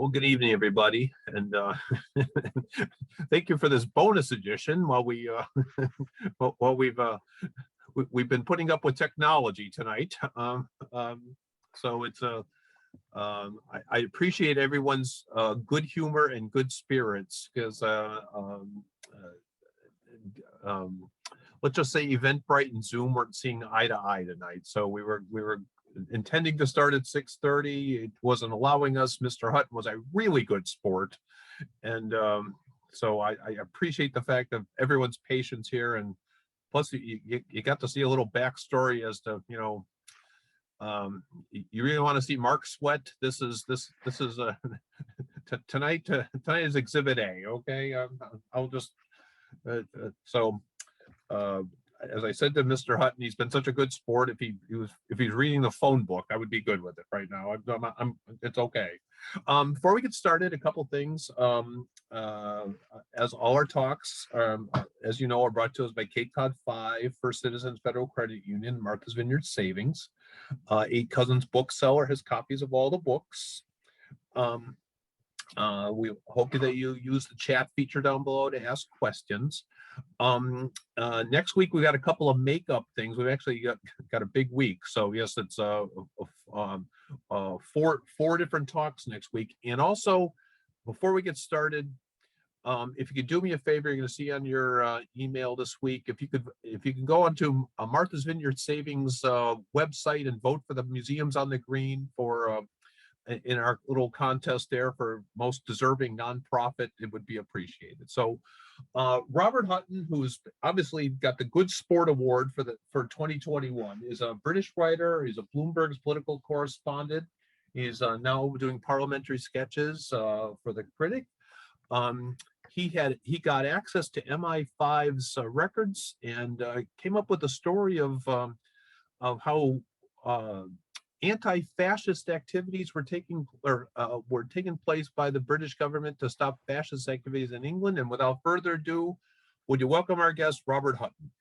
Well, good evening, everybody, and thank you for this bonus edition. While we've been putting up with technology tonight, so it's I appreciate everyone's good humor and good spirits because let's just say Eventbrite and Zoom weren't seeing eye to eye tonight, so we were intending to start at 6:30. It wasn't allowing us. Mr. Hutton was a really good sport, and so I appreciate the fact of everyone's patience here, and plus you got to see a little backstory as to you really want to see Mark sweat. This is tonight is Exhibit A. Okay, I'll just so. As I said to Mr. Hutton, he's been such a good sport. If he's reading the phone book, I would be good with it right now. It's okay. Before we get started, a couple things. As all our talks, as you know, are brought to us by Cape Cod 5, First Citizens Federal Credit Union, Martha's Vineyard Savings. Eight Cousins Bookseller has copies of all the books. We hope that you use the chat feature down below to ask questions. Next week we got a couple of makeup things. We've actually got a big week, so yes, it's four different talks next week. And also, before we get started, if you could do me a favor, you're going to see on your email this week, if you can go onto Martha's Vineyard Savings website and vote for the Museums on the Green for in our little contest there for most deserving nonprofit, it would be appreciated. So Robert Hutton, who's obviously got the Good Sport Award for 2021, is a British writer. He's a Bloomberg's political correspondent. He's now doing parliamentary sketches for the Critic. He got access to MI5's records and came up with a story of how anti-fascist activities were taking place by the British government to stop fascist activities in England. And without further ado, would you welcome our guest, Robert Hutton?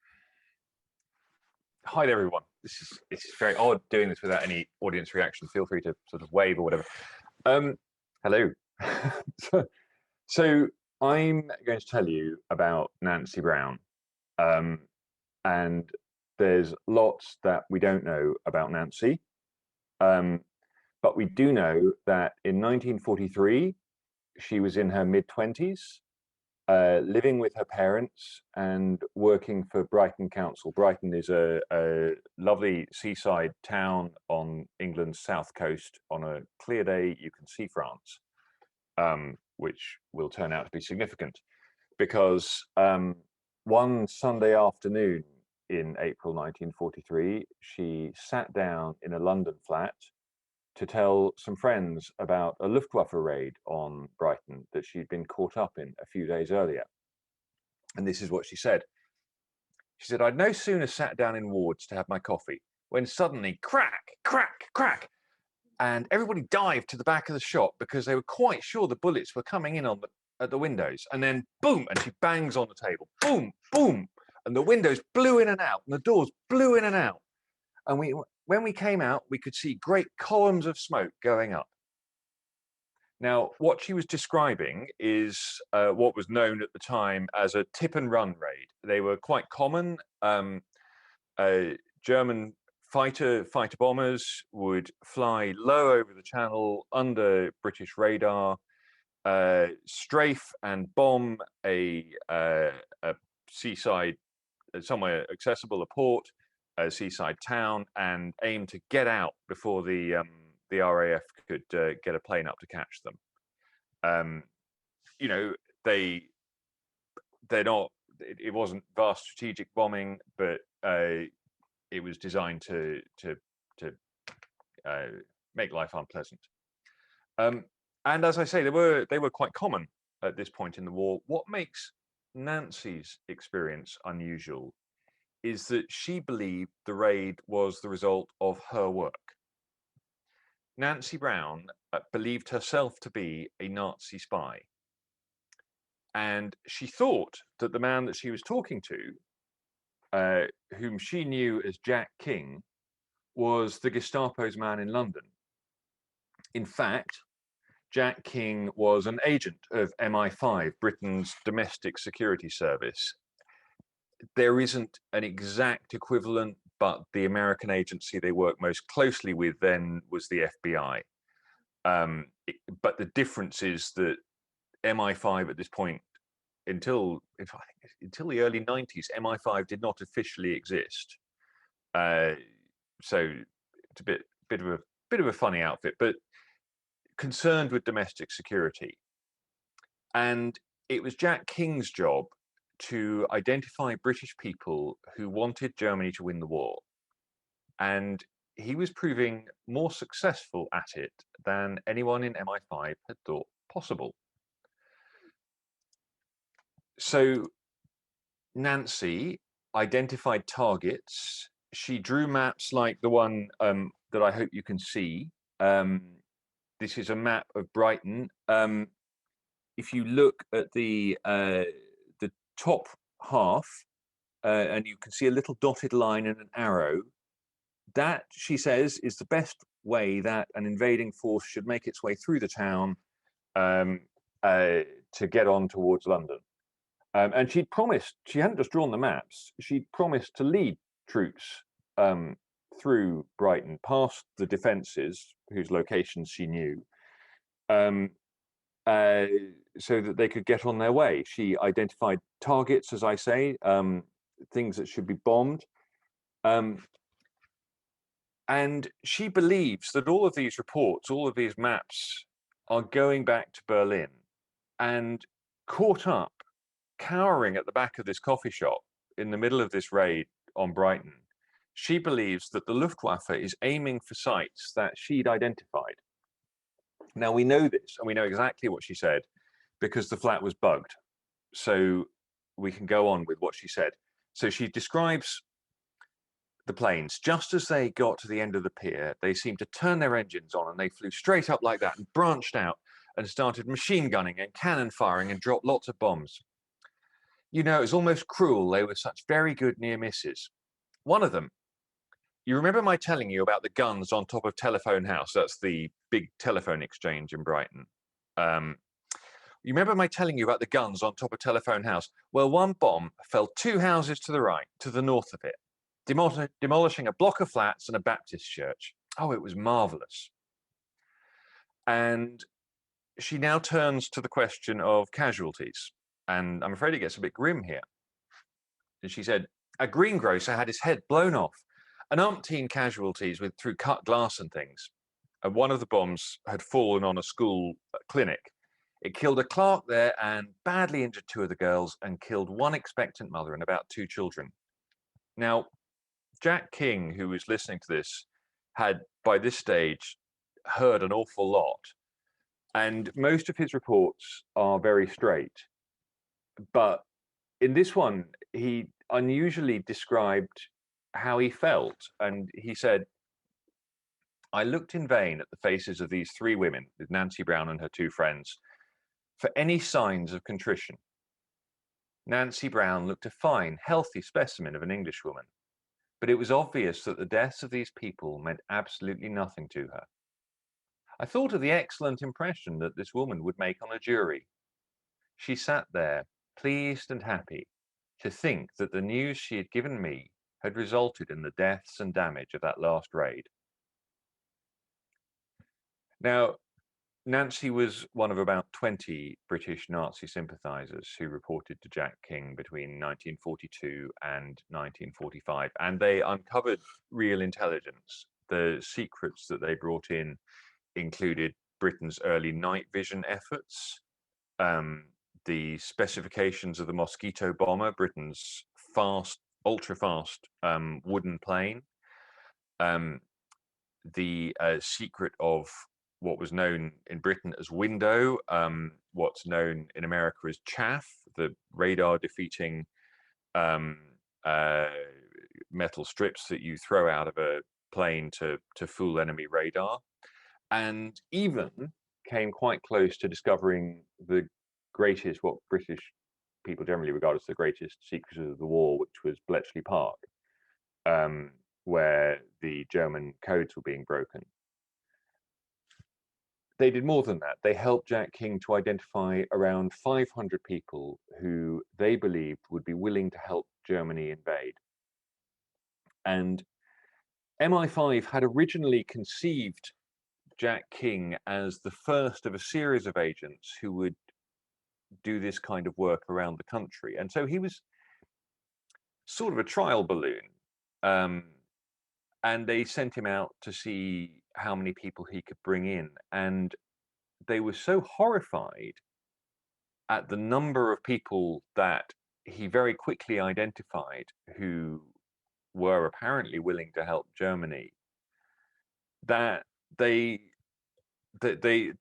Hi there, everyone. This is very odd doing this without any audience reaction. Feel free to sort of wave or whatever. Hello. So I'm going to tell you about Nancy Brown, and there's lots that we don't know about Nancy. But we do know that in 1943, she was in her mid-20s, living with her parents and working for Brighton Council. Brighton is a lovely seaside town on England's south coast. On a clear day, you can see France, which will turn out to be significant because one Sunday afternoon in April 1943, she sat down in a London flat to tell some friends about a Luftwaffe raid on Brighton that she'd been caught up in a few days earlier. And this is what she said. She said, "I'd no sooner sat down in wards to have my coffee when suddenly crack, crack, crack, and everybody dived to the back of the shop because they were quite sure the bullets were coming in at the windows. And then boom, and she bangs on the table, boom, boom. And the windows blew in and out, and the doors blew in and out. And when we came out, we could see great columns of smoke going up." Now, what she was describing is what was known at the time as a tip and run raid. They were quite common. German fighter bombers would fly low over the channel under British radar, strafe and bomb a seaside, somewhere accessible, a port, a seaside town, and aim to get out before the RAF could get a plane up to catch them. You know, they're not. It wasn't vast strategic bombing, but it was designed to make life unpleasant. And as I say, they were quite common at this point in the war. What makes Nancy's experience unusual is that she believed the raid was the result of her work. Nancy Brown believed herself to be a Nazi spy. And she thought that the man that she was talking to, whom she knew as Jack King, was the Gestapo's man in London. In fact, Jack King was an agent of MI5, Britain's domestic security service. There isn't an exact equivalent, but the American agency they worked most closely with then was the FBI. But the difference is that MI5 at this point, until the early 90s, MI5 did not officially exist. So it's a bit of a funny outfit, but concerned with domestic security. And it was Jack King's job to identify British people who wanted Germany to win the war. And he was proving more successful at it than anyone in MI5 had thought possible. So Nancy identified targets. She drew maps like the one that I hope you can see. This is a map of Brighton. If you look at the top half, and you can see a little dotted line and an arrow, that, she says, is the best way that an invading force should make its way through the town to get on towards London. And she'd promised, she hadn't just drawn the maps, she'd promised to lead troops through Brighton, past the defences, whose locations she knew, so that they could get on their way. She identified targets, as I say, things that should be bombed. And she believes that all of these reports, all of these maps are going back to Berlin. And caught up, cowering at the back of this coffee shop in the middle of this raid on Brighton, she believes that the Luftwaffe is aiming for sites that she'd identified. Now, we know this, and we know exactly what she said, because the flat was bugged. So we can go on with what she said. So she describes the planes. Just as they got to the end of the pier, they seemed to turn their engines on, and they flew straight up like that and branched out and started machine gunning and cannon firing and dropped lots of bombs. You know, it was almost cruel. They were such very good near misses. One of them, you remember my telling you about the guns on top of Telephone House? That's the big telephone exchange in Brighton. You remember my telling you about the guns on top of Telephone House? Well, one bomb fell 2 houses to the right, to the north of it, demolishing a block of flats and a Baptist church. Oh, it was marvelous. And she now turns to the question of casualties. And I'm afraid it gets a bit grim here. And she said, a greengrocer had his head blown off, and umpteen casualties through cut glass and things. And one of the bombs had fallen on a school clinic. It killed a clerk there and badly injured 2 of the girls and killed 1 expectant mother and about 2 children. Now, Jack King, who was listening to this, had by this stage heard an awful lot. And most of his reports are very straight. But in this one, he unusually described how he felt. And he said, I looked in vain at the faces of these 3 women, with Nancy Brown and her 2 friends, for any signs of contrition. Nancy Brown looked a fine, healthy specimen of an Englishwoman, but it was obvious that the deaths of these people meant absolutely nothing to her. I thought of the excellent impression that this woman would make on a jury. She sat there, pleased and happy, to think that the news she had given me had resulted in the deaths and damage of that last raid. Now, Nancy was one of about 20 British Nazi sympathizers who reported to Jack King between 1942 and 1945, and they uncovered real intelligence. The secrets that they brought in included Britain's early night vision efforts, the specifications of the Mosquito bomber, Britain's fast, ultra-fast wooden plane, the secret of what was known in Britain as window, what's known in America as chaff, the radar defeating metal strips that you throw out of a plane to fool enemy radar, and even came quite close to discovering the greatest, what British people generally regard as the greatest secret of the war, which was Bletchley Park, where the German codes were being broken. they did more than that. They helped Jack King to identify around 500 people who they believed would be willing to help Germany invade. And MI5 had originally conceived Jack King as the first of a series of agents who would do this kind of work around the country. And so he was sort of a trial balloon. And they sent him out to see how many people he could bring in. And they were so horrified at the number of people that he very quickly identified who were apparently willing to help Germany that they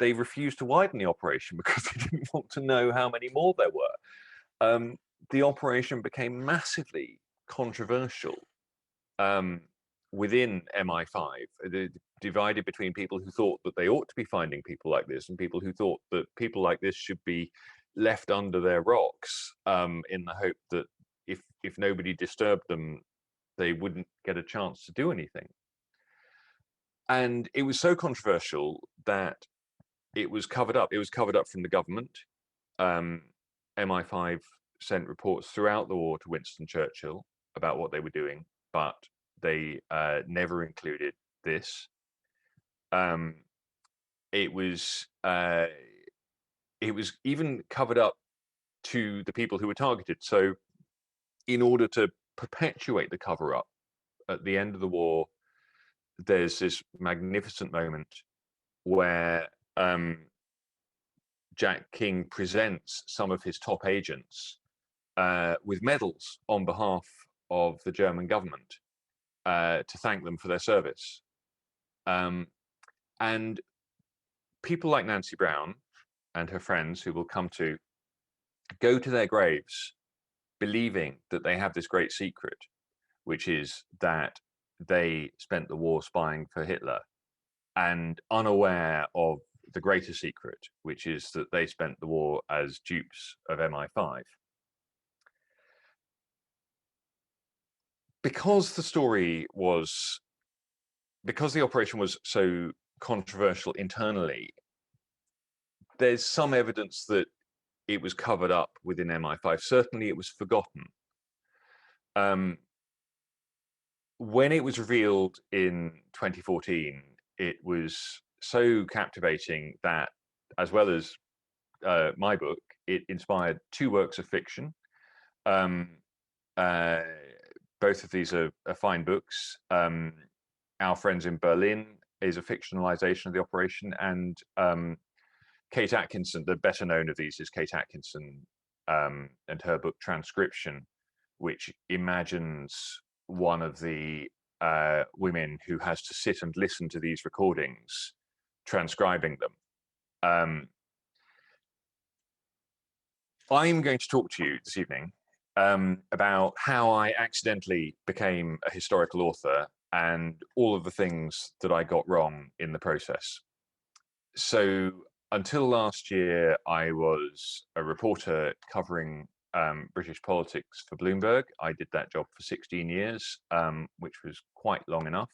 refused to widen the operation because they didn't want to know how many more there were. The operation became massively controversial within MI5, divided between people who thought that they ought to be finding people like this and people who thought that people like this should be left under their rocks in the hope that if nobody disturbed them, they wouldn't get a chance to do anything. And it was so controversial that it was covered up. It was covered up from the government. MI5 sent reports throughout the war to Winston Churchill about what they were doing, but they never included this. It was even covered up to the people who were targeted. So in order to perpetuate the cover-up, at the end of the war, there's this magnificent moment where Jack King presents some of his top agents with medals on behalf of the German government to thank them for their service. And people like Nancy Brown and her friends, who will come to, go to their graves believing that they have this great secret, which is that they spent the war spying for Hitler, and unaware of the greater secret, which is that they spent the war as dupes of MI5. Because the operation was so controversial internally, there's some evidence that it was covered up within MI5. Certainly it was forgotten. When it was revealed in 2014, it was so captivating that, as well as my book, it inspired 2 works of fiction. Both of these are fine books. Our Friends in Berlin is a fictionalization of the operation, and Kate Atkinson, the better known of these is Kate Atkinson and her book Transcription, which imagines one of the women who has to sit and listen to these recordings, transcribing them. I'm going to talk to you this evening about how I accidentally became a historical author and all of the things that I got wrong in the process. So until last year, I was a reporter covering British politics for Bloomberg. I did that job for 16 years, which was quite long enough.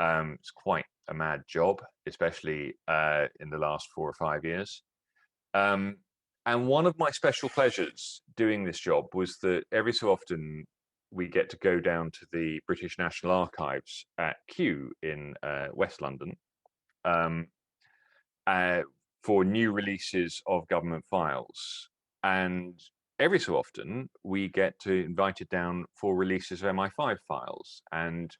It's quite a mad job, especially in the last 4 or 5 years. And one of my special pleasures doing this job was that every so often we get to go down to the British National Archives at Kew in West London for new releases of government files. And every so often we get invited down for releases of MI5 files. And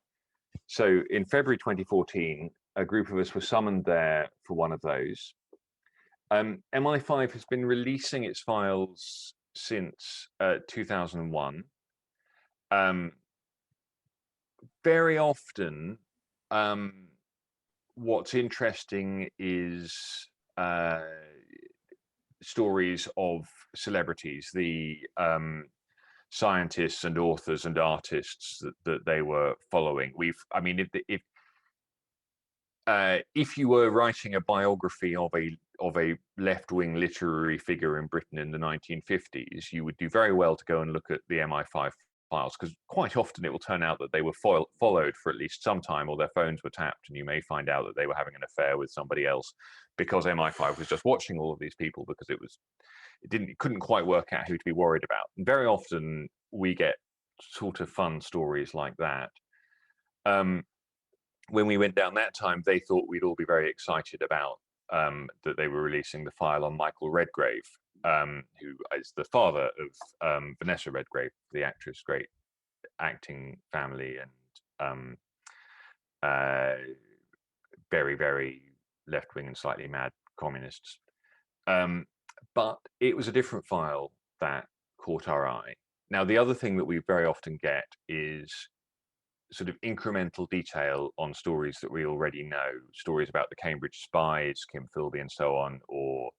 so in February 2014, a group of us were summoned there for one of those. MI5 has been releasing its files since 2001. Very often, what's interesting is stories of celebrities, the scientists and authors and artists that they were following. If you were writing a biography of a left-wing literary figure in Britain in the 1950s, you would do very well to go and look at the MI5 files, because quite often it will turn out that they were followed for at least some time, or their phones were tapped, and you may find out that they were having an affair with somebody else because MI5 was just watching all of these people, because it couldn't quite work out who to be worried about. And very often we get sort of fun stories like that. When we went down that time, they thought we'd all be very excited about that they were releasing the file on Michael Redgrave, who is the father of Vanessa Redgrave, the actress, great acting family, and very, very left-wing and slightly mad communists. But it was a different file that caught our eye. Now, the other thing that we very often get is sort of incremental detail on stories that we already know, stories about the Cambridge spies, Kim Philby and so on, or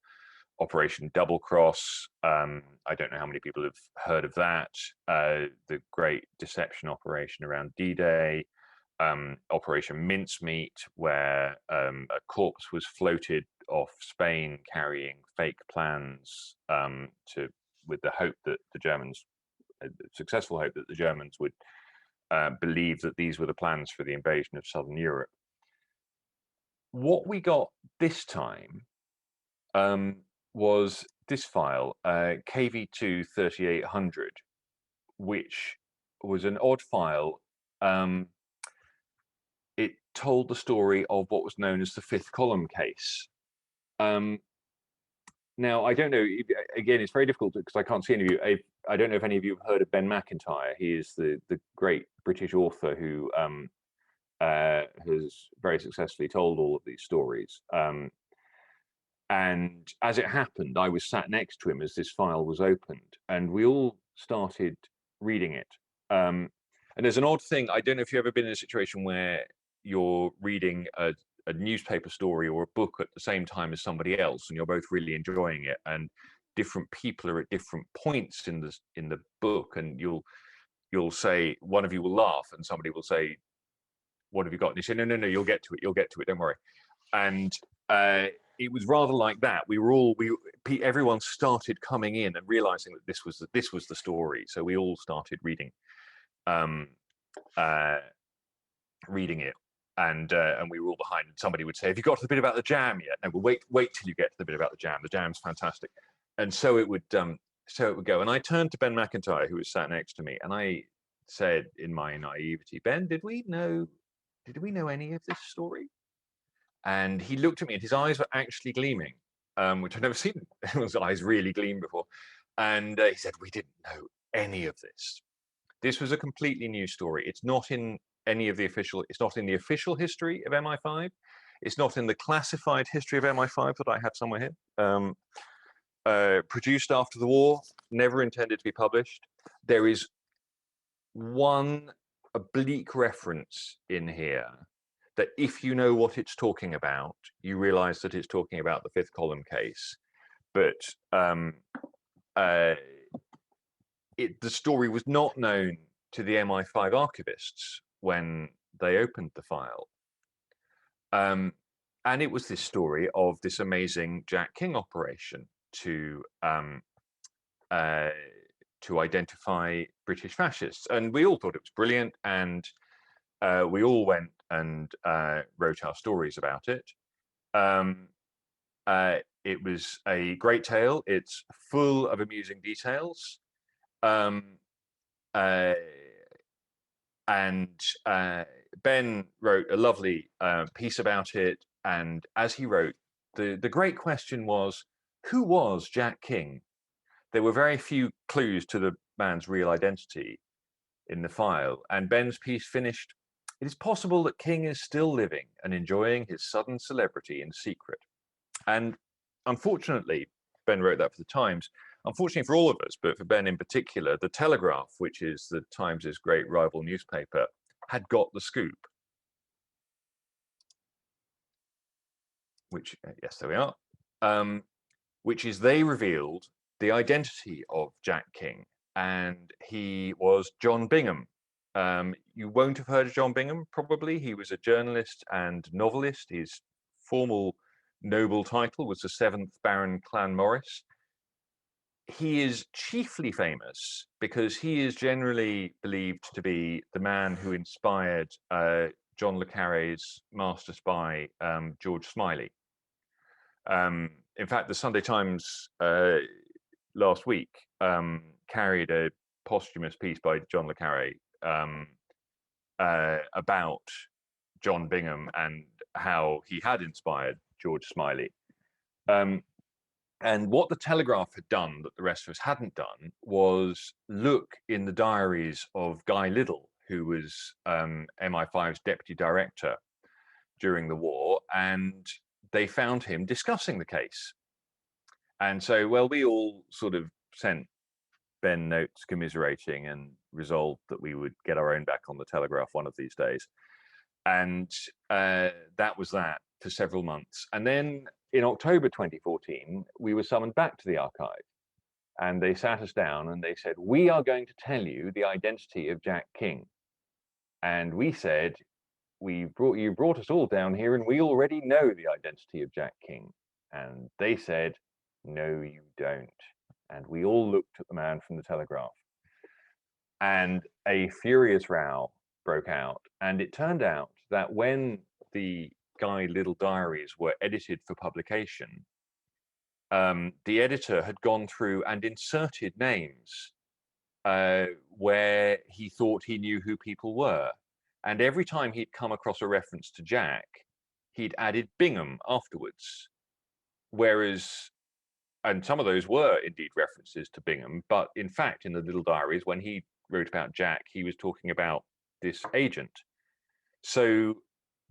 Operation Double Cross. I don't know how many people have heard of that. The great deception operation around D-Day, Operation Mincemeat, where a corpse was floated off Spain carrying fake plans with the hope that the Germans, successful hope that the Germans would believe that these were the plans for the invasion of Southern Europe. What we got this time was this file, KV2 3800, which was an odd file. It told the story of what was known as the fifth column case. Now, I don't know, again, it's very difficult because I can't see any of you. I don't know if any of you have heard of Ben Macintyre. He is the great British author who has very successfully told all of these stories. And as it happened, I was sat next to him as this file was opened, and we all started reading it. And there's an odd thing. I don't know if you've ever been in a situation where you're reading a newspaper story or a book at the same time as somebody else, and you're both really enjoying it, and different people are at different points in the book, and you'll say, one of you will laugh and somebody will say, what have you got? And you say, no, you'll get to it, don't worry. And it was rather like that. Everyone started coming in and realizing that this was the story, so we all started reading it. And we were all behind, and somebody would say, have you got to the bit about the jam yet? No, well, wait till you get to the bit about the jam. The jam's fantastic. And so it would go. And I turned to Ben Macintyre, who was sat next to me, and I said in my naivety, Ben, did we know any of this story? And he looked at me, and his eyes were actually gleaming, which I'd never seen his eyes really gleam before. And he said, we didn't know any of this. This was a completely new story. It's not in it's not in the official history of MI5. It's not in the classified history of MI5 that I had somewhere here. Produced after the war, never intended to be published. There is one oblique reference in here that, if you know what it's talking about, you realize that it's talking about the fifth column case. But the story was not known to the MI5 archivists when they opened the file. And it was this story of this amazing Jack King operation to identify British fascists. And we all thought it was brilliant, and we all went and wrote our stories about it. It was a great tale. It's full of amusing details. And Ben wrote a lovely piece about it. And as he wrote, the great question was, who was Jack King? There were very few clues to the man's real identity in the file. And Ben's piece finished, it is possible that King is still living and enjoying his sudden celebrity in secret. And unfortunately, Ben wrote that for the Times. Unfortunately for all of us, but for Ben in particular, the Telegraph, which is the Times' great rival newspaper, had got the scoop. Which, yes, there we are. Which is, they revealed the identity of Jack King, and he was John Bingham. You won't have heard of John Bingham, probably. He was a journalist and novelist. His formal noble title was the 7th Baron Clanmorris. he is chiefly famous because he is generally believed to be the man who inspired John le Carre's master spy, George Smiley. In fact, the Sunday Times last week carried a posthumous piece by John le Carre about John Bingham and how he had inspired George Smiley. And what the Telegraph had done that the rest of us hadn't done was look in the diaries of Guy Liddell, who was MI5's deputy director during the war, and they found him discussing the case. And so, well, we all sort of sent Ben notes commiserating and resolved that we would get our own back on the Telegraph one of these days. And that was that for several months. And then in October 2014, we were summoned back to the archive. And they sat us down and they said, we are going to tell you the identity of Jack King. And we said, you brought us all down here and we already know the identity of Jack King. And they said, no, you don't. And we all looked at the man from the Telegraph. And a furious row broke out. And it turned out that when the Guy Liddell diaries were edited for publication, the editor had gone through and inserted names where he thought he knew who people were. And every time he'd come across a reference to Jack, he'd added Bingham afterwards. Whereas, and some of those were indeed references to Bingham, but in fact, in the Liddell diaries, when he wrote about Jack, he was talking about this agent. So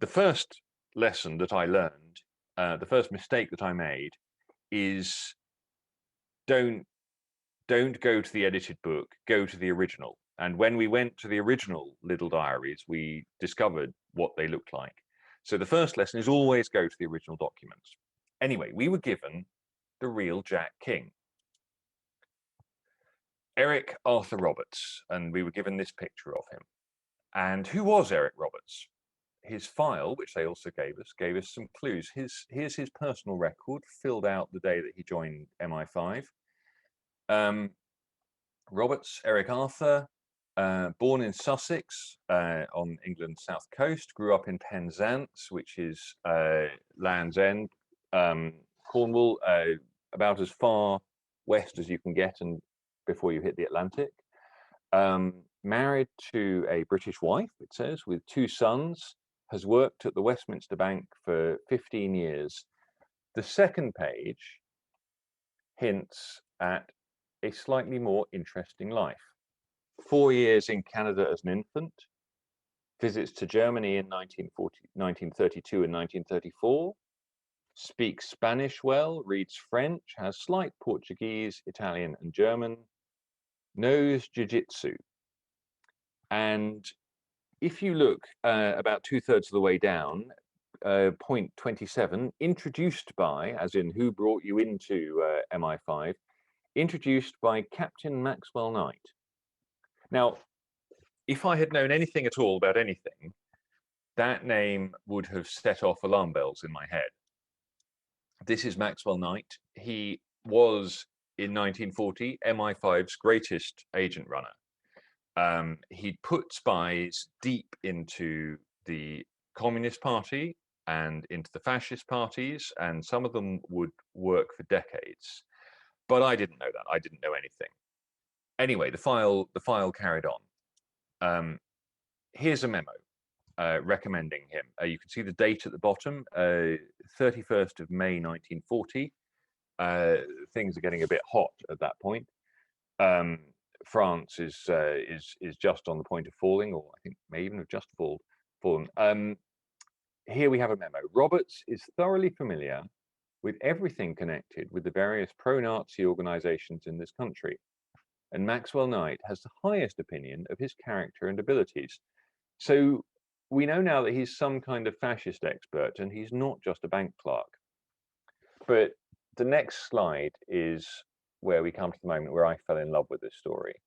the first lesson that I learned, the first mistake that I made is don't go to the edited book, go to the original. And when we went to the original Liddell diaries, we discovered what they looked like. So the first lesson is always go to the original documents. Anyway, we were given the real Jack King, Eric Arthur Roberts, and we were given this picture of him. And who was Eric Roberts? His file, which they also gave us some clues. Here's his personal record, filled out the day that he joined MI5. Roberts, Eric Arthur, born in Sussex on England's south coast, grew up in Penzance, which is Land's End, Cornwall, about as far west as you can get and before you hit the Atlantic. Married to a British wife, it says, with 2 sons, has worked at the Westminster Bank for 15 years. The second page hints at a slightly more interesting life. 4 years in Canada as an infant, visits to Germany in 1932 and 1934, speaks Spanish well, reads French, has slight Portuguese, Italian, and German, knows jiu-jitsu. And if you look about 2/3 of the way down, point 27, introduced by, as in who brought you into MI5, introduced by Captain Maxwell Knight. Now, if I had known anything at all about anything, that name would have set off alarm bells in my head. This is Maxwell Knight. He was, in 1940, MI5's greatest agent runner. He'd put spies deep into the Communist Party and into the fascist parties, and some of them would work for decades. But I didn't know that. I didn't know anything. Anyway, the file carried on. Here's a memo recommending him. You can see the date at the bottom, 31st of May 1940. Things are getting a bit hot at that point. France is just on the point of falling, or I think may even have just fallen. Here we have a memo. Roberts is thoroughly familiar with everything connected with the various pro-Nazi organizations in this country, and Maxwell Knight has the highest opinion of his character and abilities. So we know now that he's some kind of fascist expert, and he's not just a bank clerk. But the next slide is where we come to the moment where I fell in love with this story.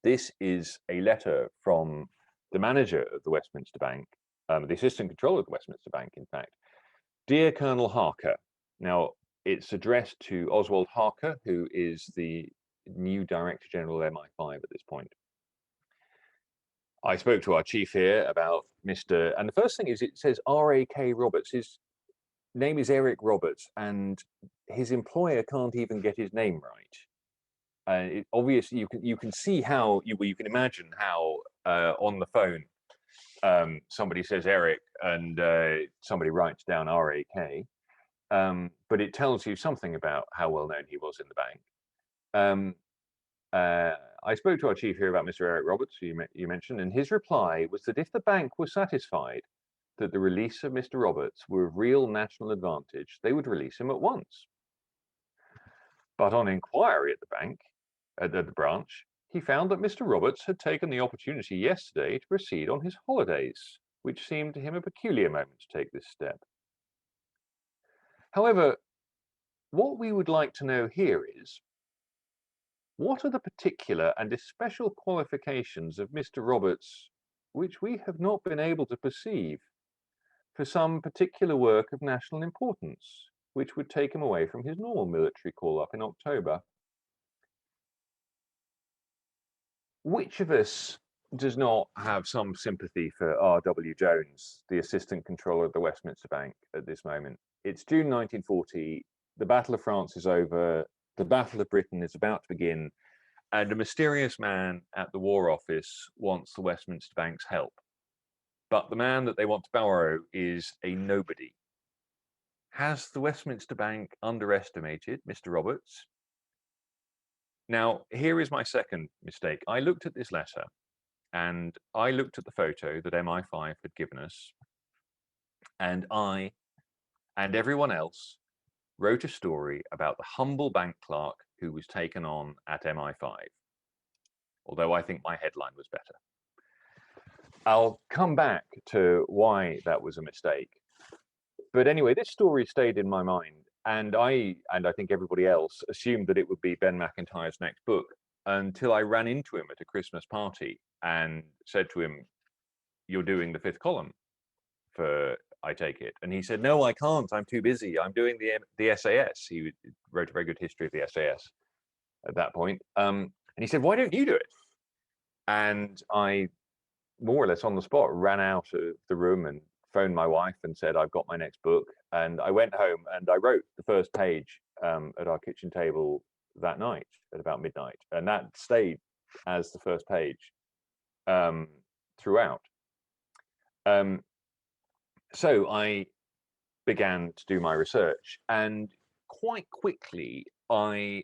This is a letter from the manager of the Westminster Bank, the assistant controller of the Westminster Bank, in fact. Dear Colonel Harker. Now, It's addressed to Oswald Harker, who is the new Director General of MI5 at this point. I spoke to our chief here about Mr. And the first thing is it says R.A.K. Roberts. His name is Eric Roberts, and his employer can't even get his name right. Obviously, you can see how you can imagine how on the phone somebody says Eric and somebody writes down R.A.K. But it tells you something about how well known he was in the bank. I spoke to our chief here about Mr. Eric Roberts, who you mentioned, and his reply was that if the bank were satisfied that the release of Mr. Roberts were of real national advantage, they would release him at once. But on inquiry at the bank, at the branch, he found that Mr. Roberts had taken the opportunity yesterday to proceed on his holidays, which seemed to him a peculiar moment to take this step. However, what we would like to know here is, what are the particular and especial qualifications of Mr. Roberts which we have not been able to perceive for some particular work of national importance, which would take him away from his normal military call-up in October? Which of us does not have some sympathy for R.W. Jones, the Assistant Controller of the Westminster Bank at this moment? It's June 1940, the Battle of France is over, the Battle of Britain is about to begin, and a mysterious man at the War Office wants the Westminster Bank's help. But the man that they want to borrow is a nobody. Has the Westminster Bank underestimated Mr. Roberts? Now, here is my second mistake. I looked at this letter, and I looked at the photo that MI5 had given us, and I and everyone else wrote a story about the humble bank clerk who was taken on at MI5, although I think my headline was better. I'll come back to why that was a mistake. But anyway, this story stayed in my mind, and I think everybody else assumed that it would be Ben McIntyre's next book until I ran into him at a Christmas party and said to him, "You're doing the fifth column for I Take It." And he said, "No, I can't. I'm too busy. I'm doing the SAS." He wrote a very good history of the SAS at that point. And he said, "Why don't you do it?" And I, more or less on the spot, ran out of the room and phoned my wife and said, "I've got my next book." And I went home and I wrote the first page at our kitchen table that night at about midnight. And that stayed as the first page throughout. So I began to do my research, and quite quickly I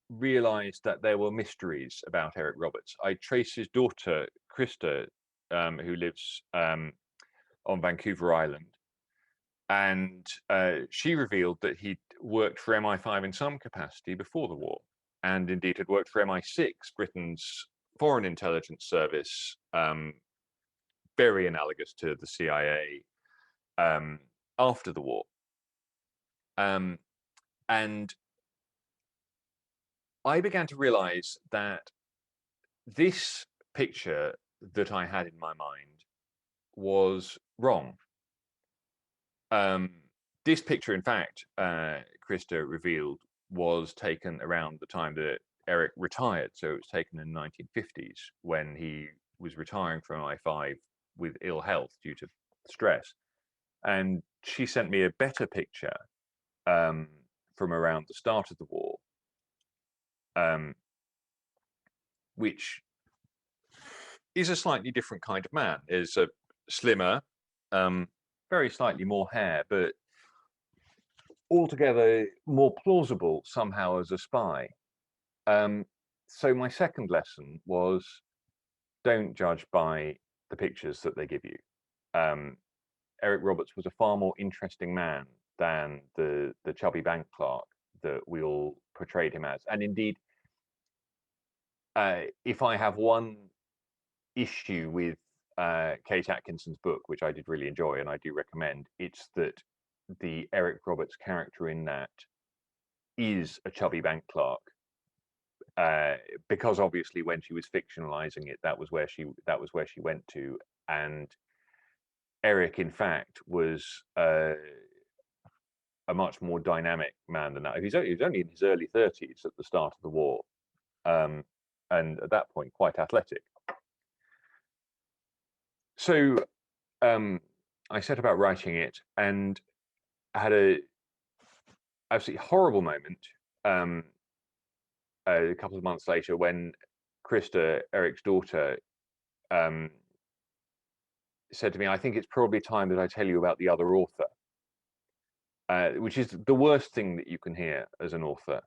realized that there were mysteries about Eric Roberts. I traced his daughter, Krista, who lives on Vancouver Island, and she revealed that he'd worked for MI5 in some capacity before the war, and indeed had worked for MI6, Britain's foreign intelligence service, very analogous to the CIA, after the war. And I began to realize that this picture that I had in my mind was wrong. This picture, in fact, Krista revealed, was taken around the time that Eric retired. So it was taken in the 1950s when he was retiring from MI5 with ill health due to stress. And she sent me a better picture from around the start of the war, which is a slightly different kind of man. Is a slimmer, very slightly more hair, but altogether more plausible somehow as a spy. So my second lesson was, don't judge by the pictures that they give you. Eric Roberts was a far more interesting man than the chubby bank clerk that we all portrayed him as. And indeed, if I have one issue with Kate Atkinson's book, which I did really enjoy and I do recommend, it's that the Eric Roberts character in that is a chubby bank clerk, because obviously when she was fictionalizing it, that was where she went to. And Eric, in fact, was a much more dynamic man than that. He was only in his early 30s at the start of the war, and at that point quite athletic. So I set about writing it, and I had a absolutely horrible moment a couple of months later when Krista, Eric's daughter, said to me, "I think it's probably time that I tell you about the other author," which is the worst thing that you can hear as an author,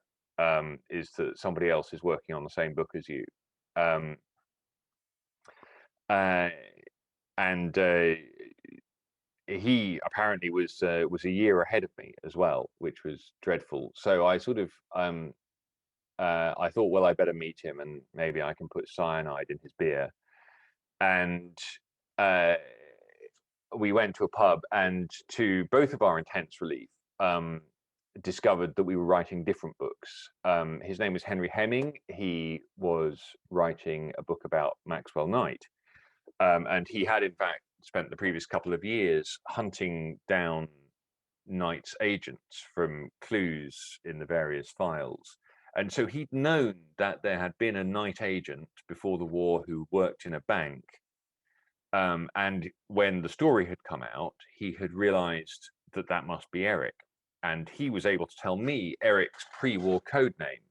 is that somebody else is working on the same book as you. And he apparently was a year ahead of me as well, which was dreadful. So I sort of I thought, well, I better meet him, and maybe I can put cyanide in his beer. And we went to a pub, and to both of our intense relief, discovered that we were writing different books. His name was Henry Hemming. He was writing a book about Maxwell Knight, and he had in fact spent the previous couple of years hunting down Knight's agents from clues in the various files. And so he'd known that there had been a Knight agent before the war who worked in a bank. And when the story had come out, he had realized that that must be Eric. And he was able to tell me Eric's pre-war code name,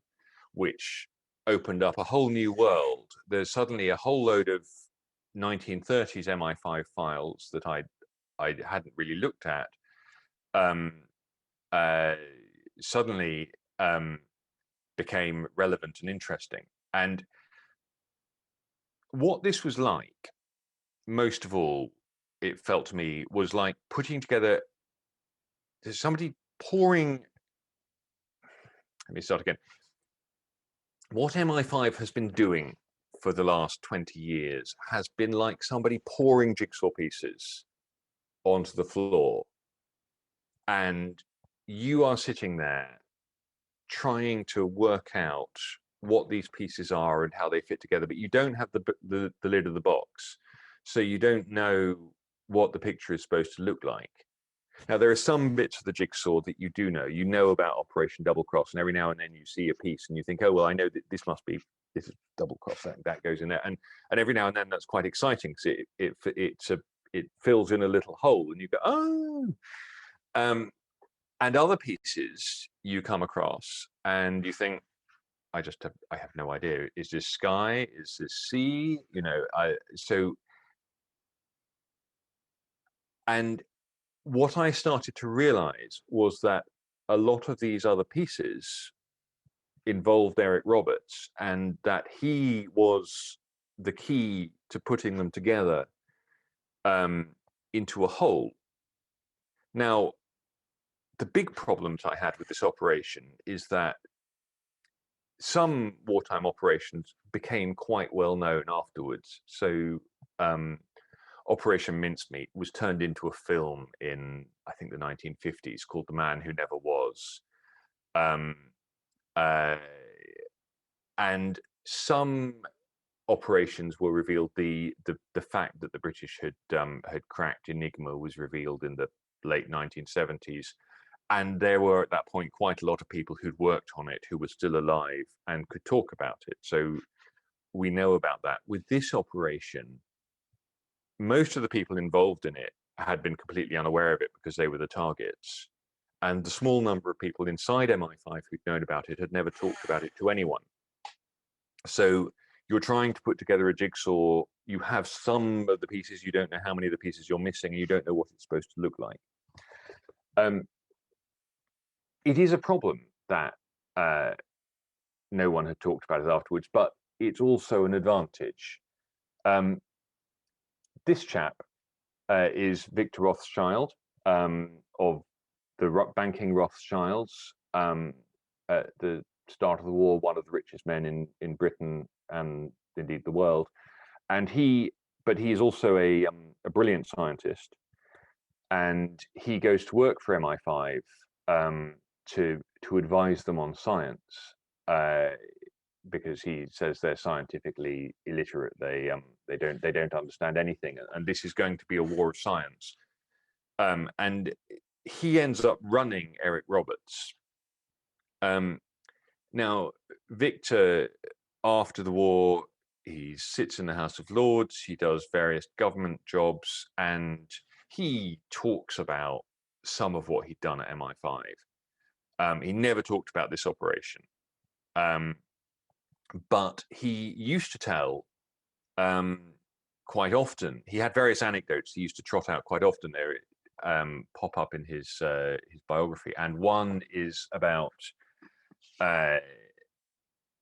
which opened up a whole new world. There's suddenly a whole load of 1930s MI5 files that I hadn't really looked at. Suddenly became relevant and interesting. And what this was like, most of all, it felt to me, was like putting together, there's somebody pouring, let me start again. What MI5 has been doing for the last 20 years has been like somebody pouring jigsaw pieces onto the floor. And you are sitting there trying to work out what these pieces are and how they fit together, but you don't have the lid of the box. So you don't know what the picture is supposed to look like. Now, there are some bits of the jigsaw that you do know. You know about Operation Double Cross, and every now and then you see a piece and you think, oh, well, I know that this is Double Cross, that goes in there. And every now and then that's quite exciting because it fills in a little hole and you go, oh. And other pieces you come across and you think, I have no idea. Is this sky? Is this sea? You know, and what I started to realize was that a lot of these other pieces involved Eric Roberts, and that he was the key to putting them together into a whole. Now, the big problems I had with this operation is that some wartime operations became quite well known afterwards. So Operation Mincemeat was turned into a film in, I think, the 1950s called The Man Who Never Was. And some operations were revealed. The fact that the British had cracked Enigma was revealed in the late 1970s. And there were at that point quite a lot of people who'd worked on it who were still alive and could talk about it. So we know about that. With this operation, most of the people involved in it had been completely unaware of it because they were the targets. And the small number of people inside MI5 who'd known about it had never talked about it to anyone. So you're trying to put together a jigsaw. You have some of the pieces, you don't know how many of the pieces you're missing, and you don't know what it's supposed to look like. It is a problem that no one had talked about it afterwards, but it's also an advantage. This chap is Victor Rothschild, of the banking Rothschilds. At the start of the war, one of the richest men in Britain and indeed the world. But he is also a brilliant scientist, and he goes to work for MI5 to advise them on science, because he says they're scientifically illiterate. They don't understand anything, and this is going to be a war of science. And he ends up running Eric Roberts. Now, Victor, after the war, he sits in the House of Lords, he does various government jobs, and he talks about some of what he'd done at MI5. He never talked about this operation. But he used to tell quite often, he had various anecdotes he used to trot out quite often. There pop up in his biography, and one is about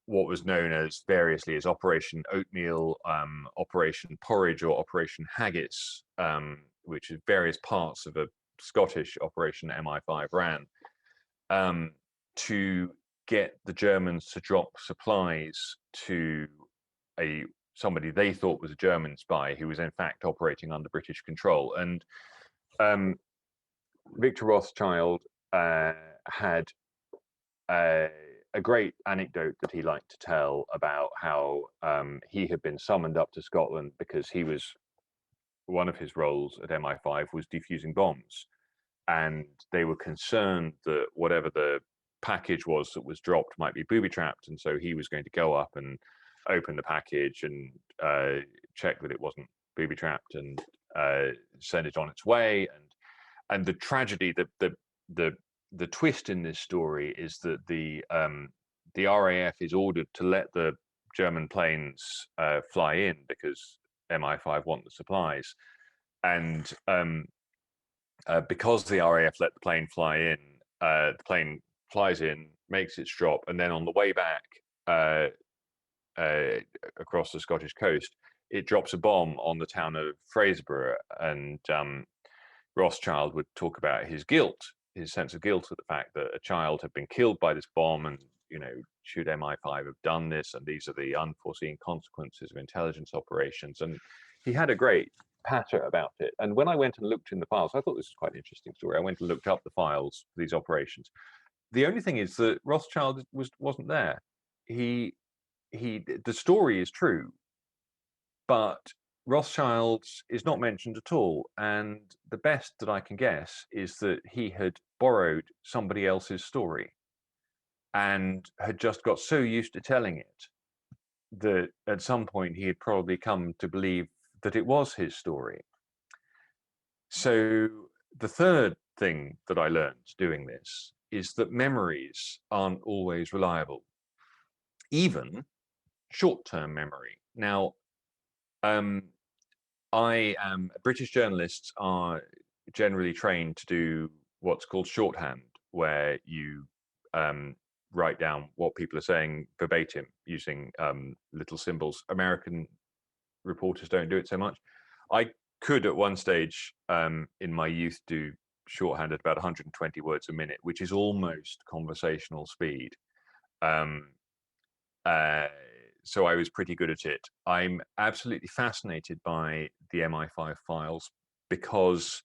what was known as variously as Operation Oatmeal, Operation Porridge, or Operation Haggis, which is various parts of a Scottish operation MI5 ran to get the Germans to drop supplies to somebody they thought was a German spy who was in fact operating under British control. And Victor Rothschild had a great anecdote that he liked to tell about how he had been summoned up to Scotland because one of his roles at MI5 was defusing bombs. And they were concerned that whatever the package was that was dropped might be booby-trapped. And so he was going to go up and open the package and check that it wasn't booby-trapped and send it on its way. And the tragedy, the twist in this story is that the RAF is ordered to let the German planes fly in because MI5 want the supplies. And because the RAF let the plane fly in, the plane flies in, makes its drop, and then on the way back across the Scottish coast, it drops a bomb on the town of Fraserburgh. And Rothschild would talk about his guilt, his sense of guilt at the fact that a child had been killed by this bomb, and should MI5 have done this, and these are the unforeseen consequences of intelligence operations. And he had a great patter about it. And when I went and looked in the files, I thought this was quite an interesting story. I went and looked up the files for these operations. The only thing is that Rothschild wasn't there. The story is true, but Rothschild is not mentioned at all. And the best that I can guess is that he had borrowed somebody else's story and had just got so used to telling it that at some point he had probably come to believe that it was his story. So the third thing that I learned doing this is that memories aren't always reliable, even short-term memory. Now, British journalists are generally trained to do what's called shorthand, where you write down what people are saying verbatim using little symbols. American reporters don't do it so much. I could at one stage in my youth do shorthand at about 120 words a minute, which is almost conversational speed. So I was pretty good at it. I'm absolutely fascinated by the MI5 files because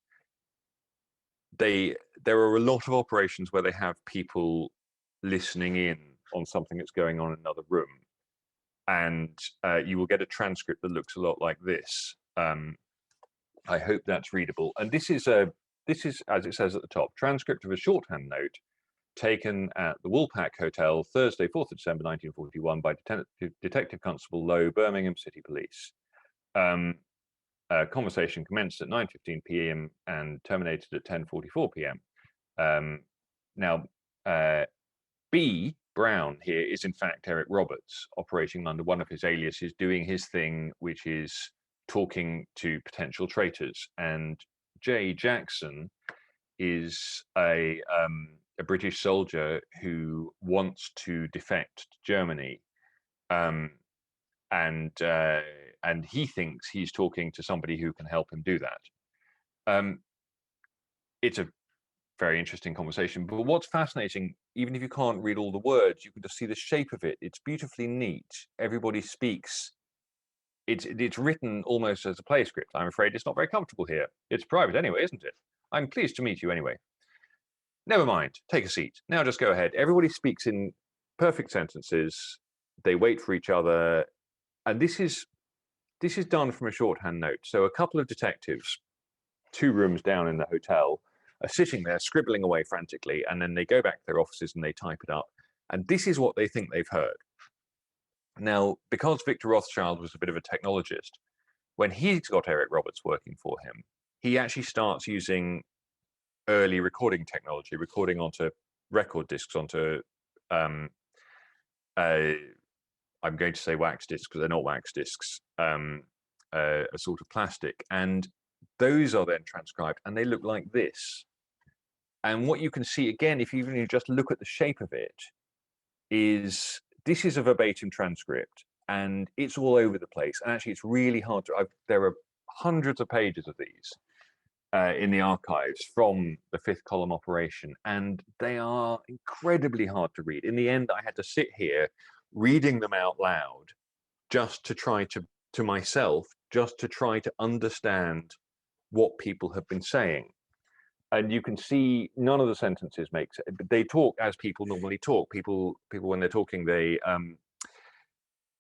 there are a lot of operations where they have people listening in on something that's going on in another room. And you will get a transcript that looks a lot like this. I hope that's readable. And this is, as it says at the top, transcript of a shorthand note taken at the Woolpack Hotel, Thursday, 4th of December, 1941, by Detective Constable Lowe, Birmingham City Police. Conversation commenced at 9:15 p.m. and terminated at 10:44 p.m. Now, B. Brown here is in fact Eric Roberts, operating under one of his aliases, doing his thing, which is talking to potential traitors. And J. Jackson is a British soldier who wants to defect to Germany, and he thinks he's talking to somebody who can help him do that. It's a very interesting conversation, but what's fascinating, even if you can't read all the words, you can just see the shape of it. It's beautifully neat. Everybody speaks. It's written almost as a play script. I'm afraid it's not very comfortable here. It's private anyway, isn't it? I'm pleased to meet you anyway. Never mind, take a seat. Now just go ahead. Everybody speaks in perfect sentences. They wait for each other. And this is done from a shorthand note. So a couple of detectives, 2 rooms down in the hotel, are sitting there scribbling away frantically, and then they go back to their offices and they type it up. And this is what they think they've heard. Now, because Victor Rothschild was a bit of a technologist, when he's got Eric Roberts working for him, he actually starts using early recording technology, recording onto record discs, onto I'm going to say wax discs because they're not wax discs, a sort of plastic, and those are then transcribed and they look like this. And what you can see again, if you just look at the shape of it, is this is a verbatim transcript, and it's all over the place. And actually, it's really hard to. There are hundreds of pages of these in the archives from the fifth column operation, and they are incredibly hard to read. In the end, I had to sit here reading them out loud just to try to myself, just to try to understand what people have been saying. And you can see none of the sentences make sense. They talk as people normally talk. People when they're talking, they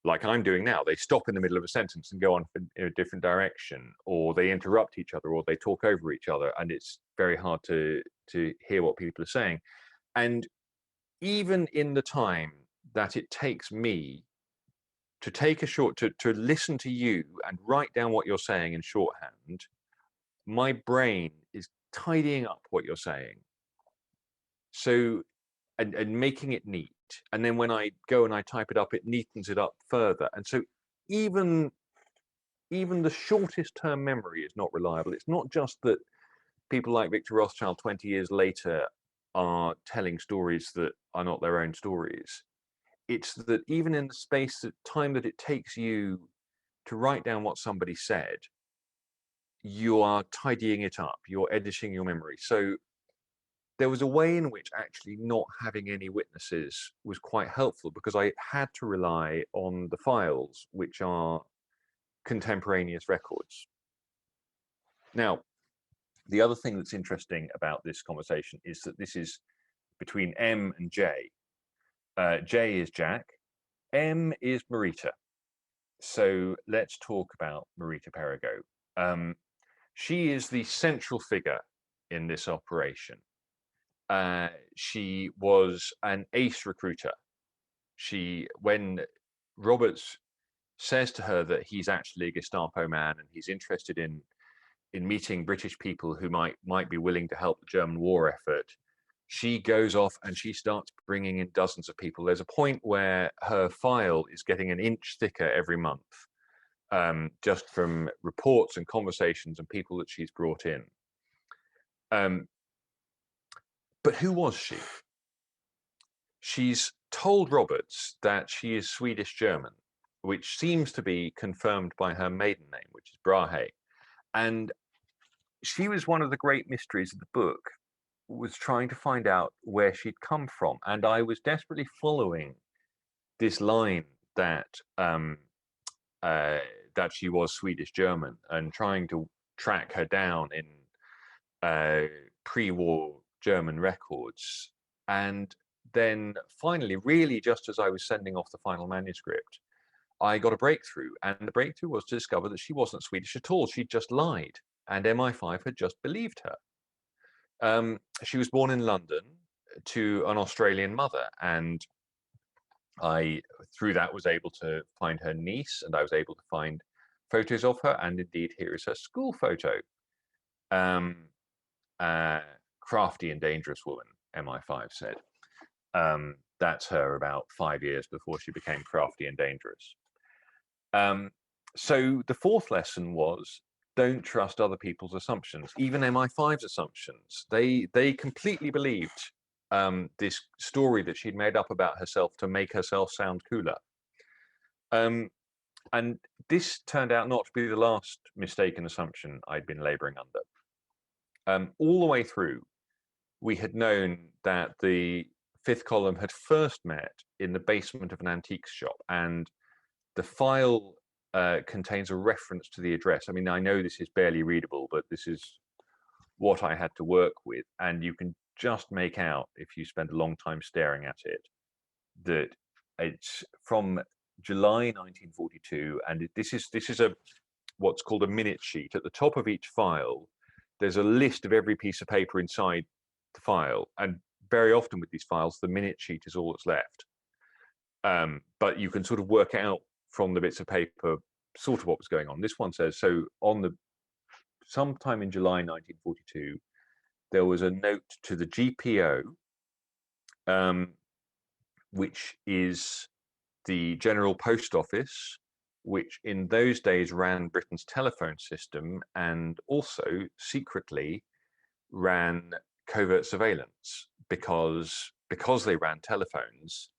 like I'm doing now, they stop in the middle of a sentence and go on in a different direction, or they interrupt each other, or they talk over each other, and it's very hard to hear what people are saying. And even in the time that it takes me to take to listen to you and write down what you're saying in shorthand, my brain is tidying up what you're saying, so and making it neat, and then when I go and I type it up, it neatens it up further. And so even the shortest term memory is not reliable. It's not just that people like Victor Rothschild 20 years later are telling stories that are not their own stories. It's that even in the space of time that it takes you to write down what somebody said, you are tidying it up, you're editing your memory. So there was a way in which actually not having any witnesses was quite helpful, because I had to rely on the files, which are contemporaneous records. Now, the other thing that's interesting about this conversation is that this is between M and J. J is Jack, M is Marita. So let's talk about Marita Perigo. She is the central figure in this operation. She was an ace recruiter. When Roberts says to her that he's actually a Gestapo man and he's interested in meeting British people who might be willing to help the German war effort, she goes off and she starts bringing in dozens of people. There's a point where her file is getting an inch thicker every month, just from reports and conversations and people that she's brought in. But who was she? She's told Roberts that she is Swedish-German, which seems to be confirmed by her maiden name, which is Brahe. And she was one of the great mysteries of the book, was trying to find out where she'd come from. And I was desperately following this line that that she was Swedish-German, and trying to track her down in pre-war German records. And then finally, really just as I was sending off the final manuscript, I got a breakthrough. And the breakthrough was to discover that she wasn't Swedish at all. She'd just lied. And MI5 had just believed her. She was born in London to an Australian mother. And I, through that, was able to find her niece, and I was able to find photos of her. And indeed, here is her school photo. Crafty and dangerous woman, MI5 said. That's her about 5 years before she became crafty and dangerous. So the fourth lesson was, don't trust other people's assumptions, even MI5's assumptions. They completely believed this story that she'd made up about herself to make herself sound cooler. And this turned out not to be the last mistaken assumption I'd been laboring under. All the way through, we had known that the fifth column had first met in the basement of an antiques shop, and the file contains a reference to the address. I mean, I know this is barely readable, but this is what I had to work with, and you can just make out, if you spend a long time staring at it, that it's from July 1942, and this is a what's called a minute sheet. At the top of each file, there's a list of every piece of paper inside the file, and very often with these files, the minute sheet is all that's left. But you can sort of work out from the bits of paper sort of what was going on. This one says, so sometime in July 1942, there was a note to the GPO, which is the General Post Office, which in those days ran Britain's telephone system and also secretly ran covert surveillance, because they ran telephones.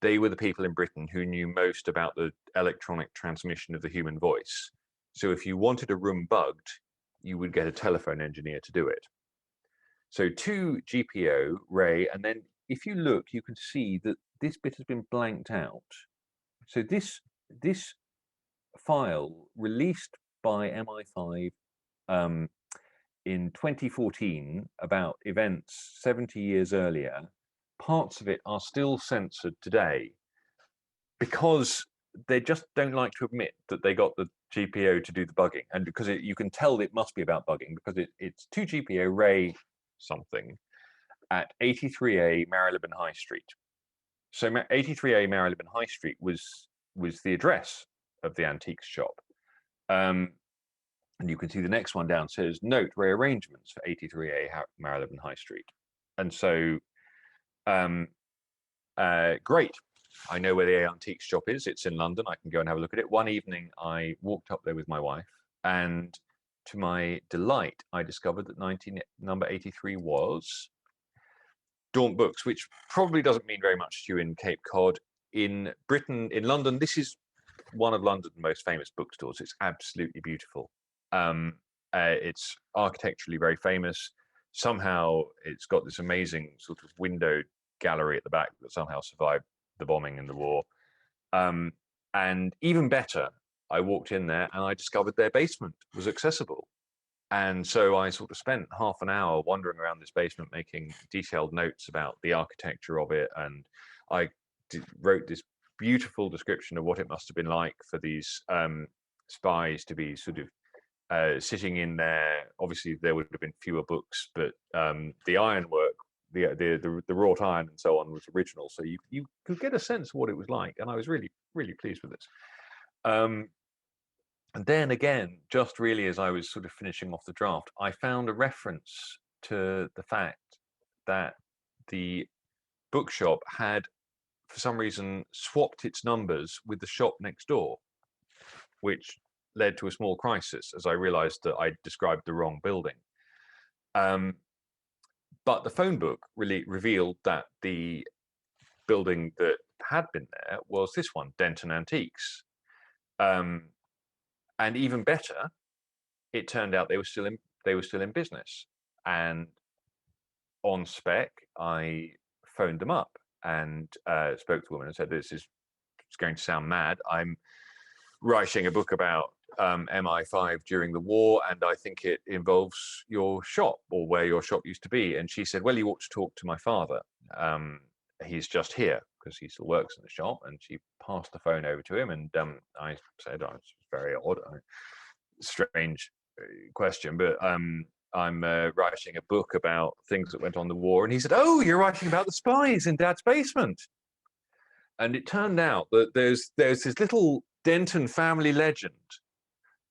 They were the people in Britain who knew most about the electronic transmission of the human voice. So if you wanted a room bugged, you would get a telephone engineer to do it. So to GPO, Ray, and then if you look, you can see that this bit has been blanked out. So this file released by MI5 in 2014 about events 70 years earlier, parts of it are still censored today because they just don't like to admit that they got the GPO to do the bugging. And because you can tell it must be about bugging because it's to GPO Ray something at 83A Marylebone High Street. So 83A Marylebone High Street was the address of the antiques shop. And you can see the next one down says, note rearrangements for 83A Marylebone High Street. And so, great. I know where the antiques shop is. It's in London. I can go and have a look at it. One evening, I walked up there with my wife, and to my delight, I discovered that number 83 was Daunt Books, which probably doesn't mean very much to you in Cape Cod. In Britain, in London, this is one of London's most famous bookstores. It's absolutely beautiful. It's architecturally very famous. Somehow it's got this amazing sort of window gallery at the back that somehow survived the bombing and the war. And even better, I walked in there and I discovered their basement was accessible. And so I sort of spent half an hour wandering around this basement, making detailed notes about the architecture of it. And I wrote this beautiful description of what it must have been like for these spies to be sort of sitting in there. Obviously, there would have been fewer books, but the ironwork, the wrought iron and so on was original. So you could get a sense of what it was like. And I was really, really pleased with this. And then again, just really as I was sort of finishing off the draft, I found a reference to the fact that the bookshop had, for some reason, swapped its numbers with the shop next door, which led to a small crisis as I realized that I described the wrong building. But the phone book really revealed that the building that had been there was this one, Denton Antiques. And even better, it turned out they were still in business. And on spec, I phoned them up and spoke to the woman and said, it's going to sound mad. I'm writing a book about MI5 during the war, and I think it involves your shop or where your shop used to be. And she said, well, you ought to talk to my father. He's just here because he still works in the shop. And she passed the phone over to him, and I said, oh, it's very odd, strange question, but I'm writing a book about things that went on in the war. And he said, oh, you're writing about the spies in Dad's basement. And it turned out that there's this little Denton family legend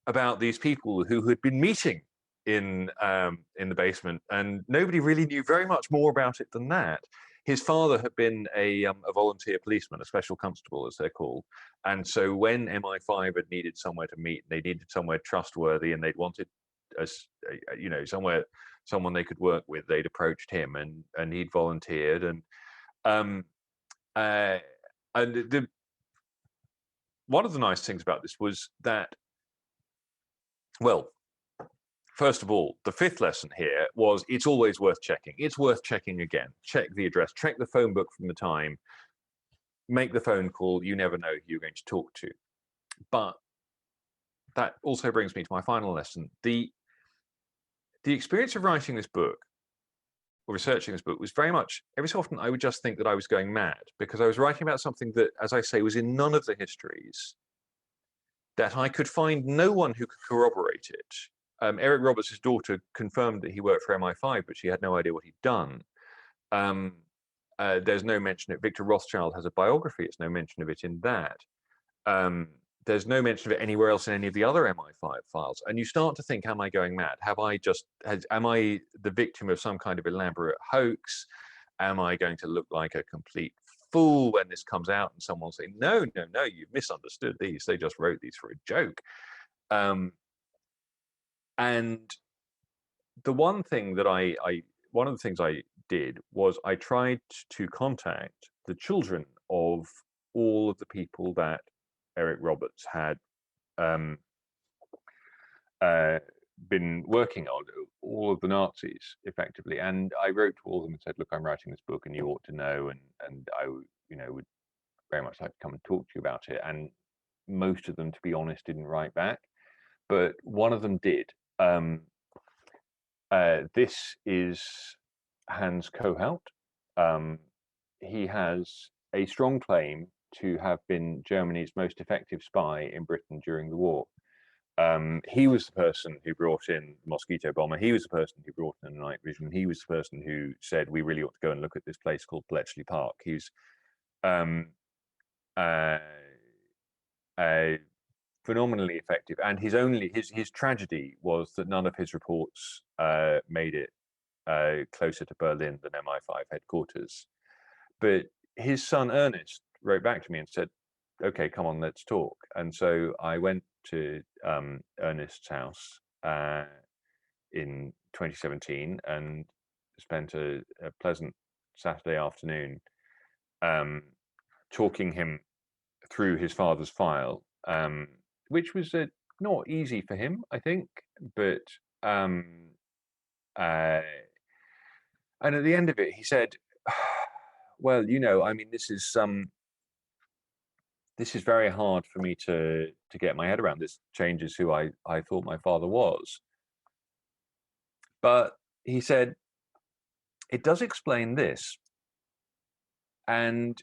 about these people who had been meeting in the basement, and nobody really knew very much more about it than that. His father had been a volunteer policeman, a special constable, as they're called. And so when MI5 had needed somewhere to meet, they needed somewhere trustworthy, and they'd wanted, someone they could work with, they'd approached him, and he'd volunteered. And one of the nice things about this was that, well, first of all, the fifth lesson here was it's always worth checking. It's worth checking again. Check the address, check the phone book from the time, make the phone call. You never know who you're going to talk to. But that also brings me to my final lesson. The experience of writing this book or researching this book was very much, every so often I would just think that I was going mad because I was writing about something that, as I say, was in none of the histories, that I could find no one who could corroborate it. Eric Roberts' daughter confirmed that he worked for MI5, but she had no idea what he'd done. There's no mention of Victor Rothschild has a biography. It's no mention of it in that. There's no mention of it anywhere else in any of the other MI5 files. And you start to think, am I going mad? Am I the victim of some kind of elaborate hoax? Am I going to look like a complete fool when this comes out and someone will say, no, no, no, you've misunderstood these. They just wrote these for a joke. And the one thing that one of the things I did was I tried to contact the children of all of the people that Eric Roberts had been working on, all of the Nazis, effectively. And I wrote to all of them and said, look, I'm writing this book and you ought to know, and I would very much like to come and talk to you about it. And most of them, to be honest, didn't write back, but one of them did. This is Hans Kohout. He has a strong claim to have been Germany's most effective spy in Britain during the war. He was the person who brought in the mosquito bomber. He was the person who brought in the night vision. He was the person who said, we really ought to go and look at this place called Bletchley Park. He's phenomenally effective. And his tragedy was that none of his reports made it closer to Berlin than MI5 headquarters. But his son Ernest wrote back to me and said, okay, come on, let's talk. And so I went to Ernest's house in 2017 and spent a pleasant Saturday afternoon talking him through his father's file, which was not easy for him, I think, but and at the end of it, he said, well, I mean, this is very hard for me to get my head around. This changes who I thought my father was. But he said, it does explain this. And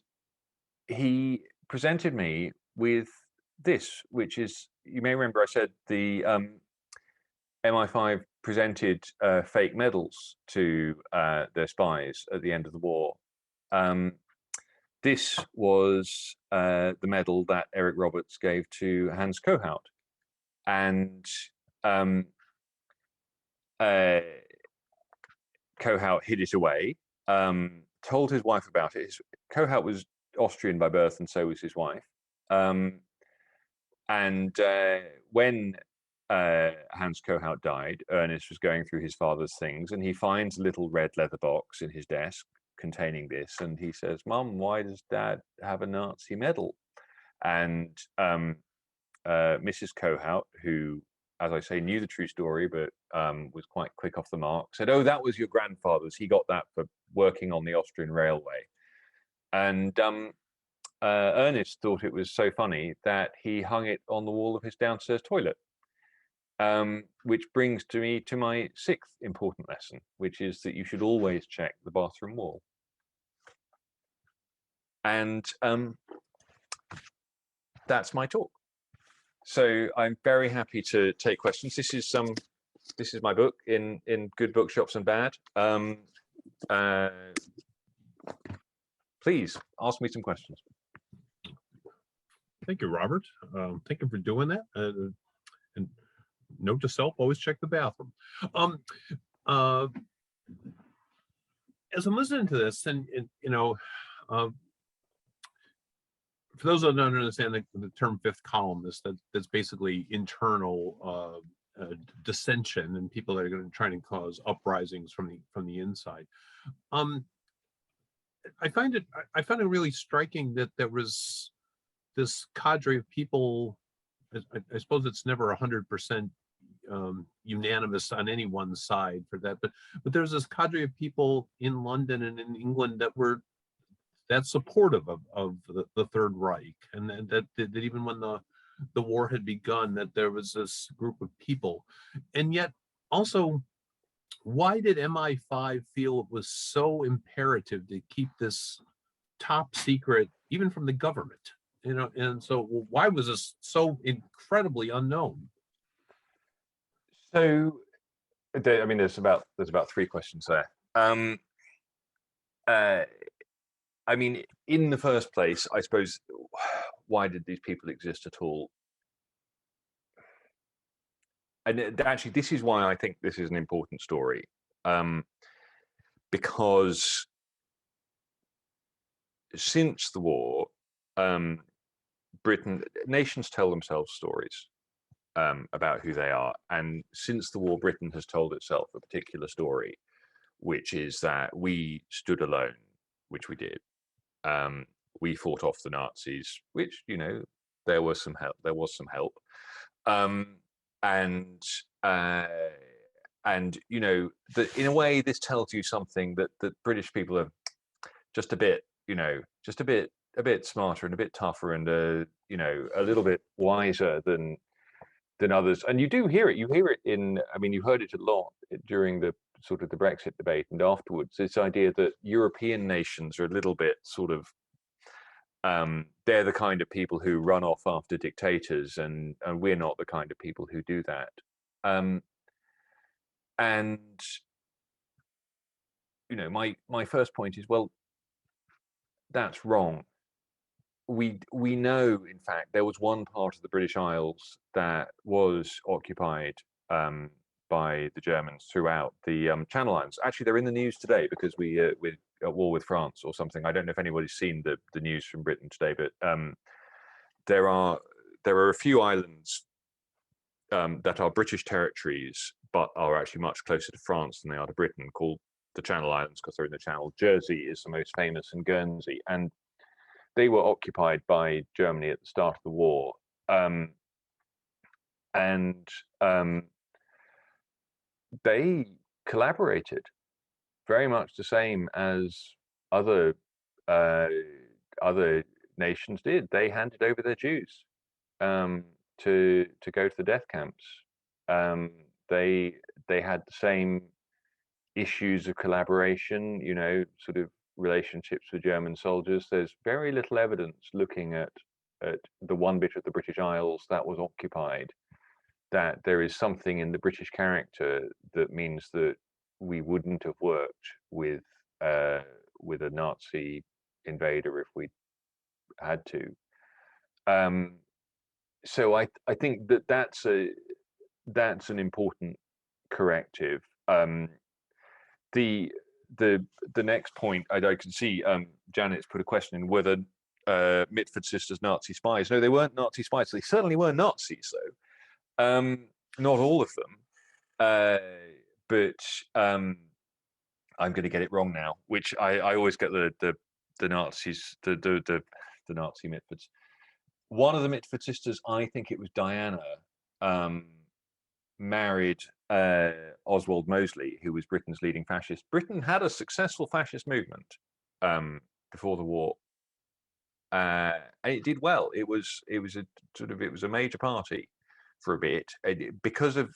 he presented me with this, which is, you may remember I said the MI5 presented fake medals to their spies at the end of the war. This was the medal that Eric Roberts gave to Hans Kohout. And Kohout hid it away, told his wife about it. Kohout was Austrian by birth, and so was his wife. And when Hans Kohout died, Ernest was going through his father's things, and he finds a little red leather box in his desk containing this, and he says, Mum, why does Dad have a Nazi medal? And Mrs. Kohout, who, as I say, knew the true story, but was quite quick off the mark, said, oh, that was your grandfather's. He got that for working on the Austrian railway. And Ernest thought it was so funny that he hung it on the wall of his downstairs toilet. Which brings me to my sixth important lesson, which is that you should always check the bathroom wall. And that's my talk. So I'm very happy to take questions. This is my book in good bookshops and bad. Please ask me some questions. Thank you, Robert. Thank you for doing that. And note to self: always check the bathroom. As I'm listening to this, and for those that don't understand the term fifth column, that's basically internal dissension and people that are going to try and cause uprisings from the inside. I found it really striking that there was this cadre of people. I suppose it's never 100% unanimous on any one side for that, but there's this cadre of people in London and in England that's supportive of the Third Reich, and that even when the war had begun, that there was this group of people. And yet also, why did MI5 feel it was so imperative to keep this top secret, even from the government? And so why was this so incredibly unknown? So, I mean, there's about three questions there. Uh, I mean, in the first place, I suppose, why did these people exist at all? And actually, this is why I think this is an important story, because since the war, nations tell themselves stories about who they are, and since the war, Britain has told itself a particular story, which is that we stood alone, which we did. We fought off the Nazis, which, there was some help. There was some help, and that in a way, this tells you something that British people are just a bit, a bit smarter and a bit tougher and a little bit wiser than others. And you do hear it. You hear it in. I mean, you heard it a lot during the sort of the Brexit debate and afterwards. This idea that European nations are a little bit sort of they're the kind of people who run off after dictators, and we're not the kind of people who do that. And my first point is, well, that's wrong. We know, in fact, there was one part of the British Isles that was occupied by the Germans throughout the Channel Islands. Actually, they're in the news today because we're at war with France or something. I don't know if anybody's seen the news from Britain today, but there are a few islands that are British territories, but are actually much closer to France than they are to Britain, called the Channel Islands because they're in the Channel. Jersey is the most famous, and Guernsey, and they were occupied by Germany at the start of the war, and they collaborated very much the same as other nations did. They handed over their Jews to go to the death camps. They had the same issues of collaboration, sort of relationships with German soldiers. There's very little evidence looking at the one bit of the British Isles that was occupied that there is something in the British character that means that we wouldn't have worked with a Nazi invader if we had to. So I think that's an important corrective. The next point I can see Janet's put a question in whether Mitford sisters Nazi spies. No, they weren't Nazi spies. They certainly were Nazis, though. Not all of them, but I'm going to get it wrong now. Which I always get the Nazis, the Nazi Mitfords. One of the Mitford sisters, I think it was Diana, married Oswald Mosley, who was Britain's leading fascist. Britain had a successful fascist movement before the war, and it did well. It was a major party for a bit because of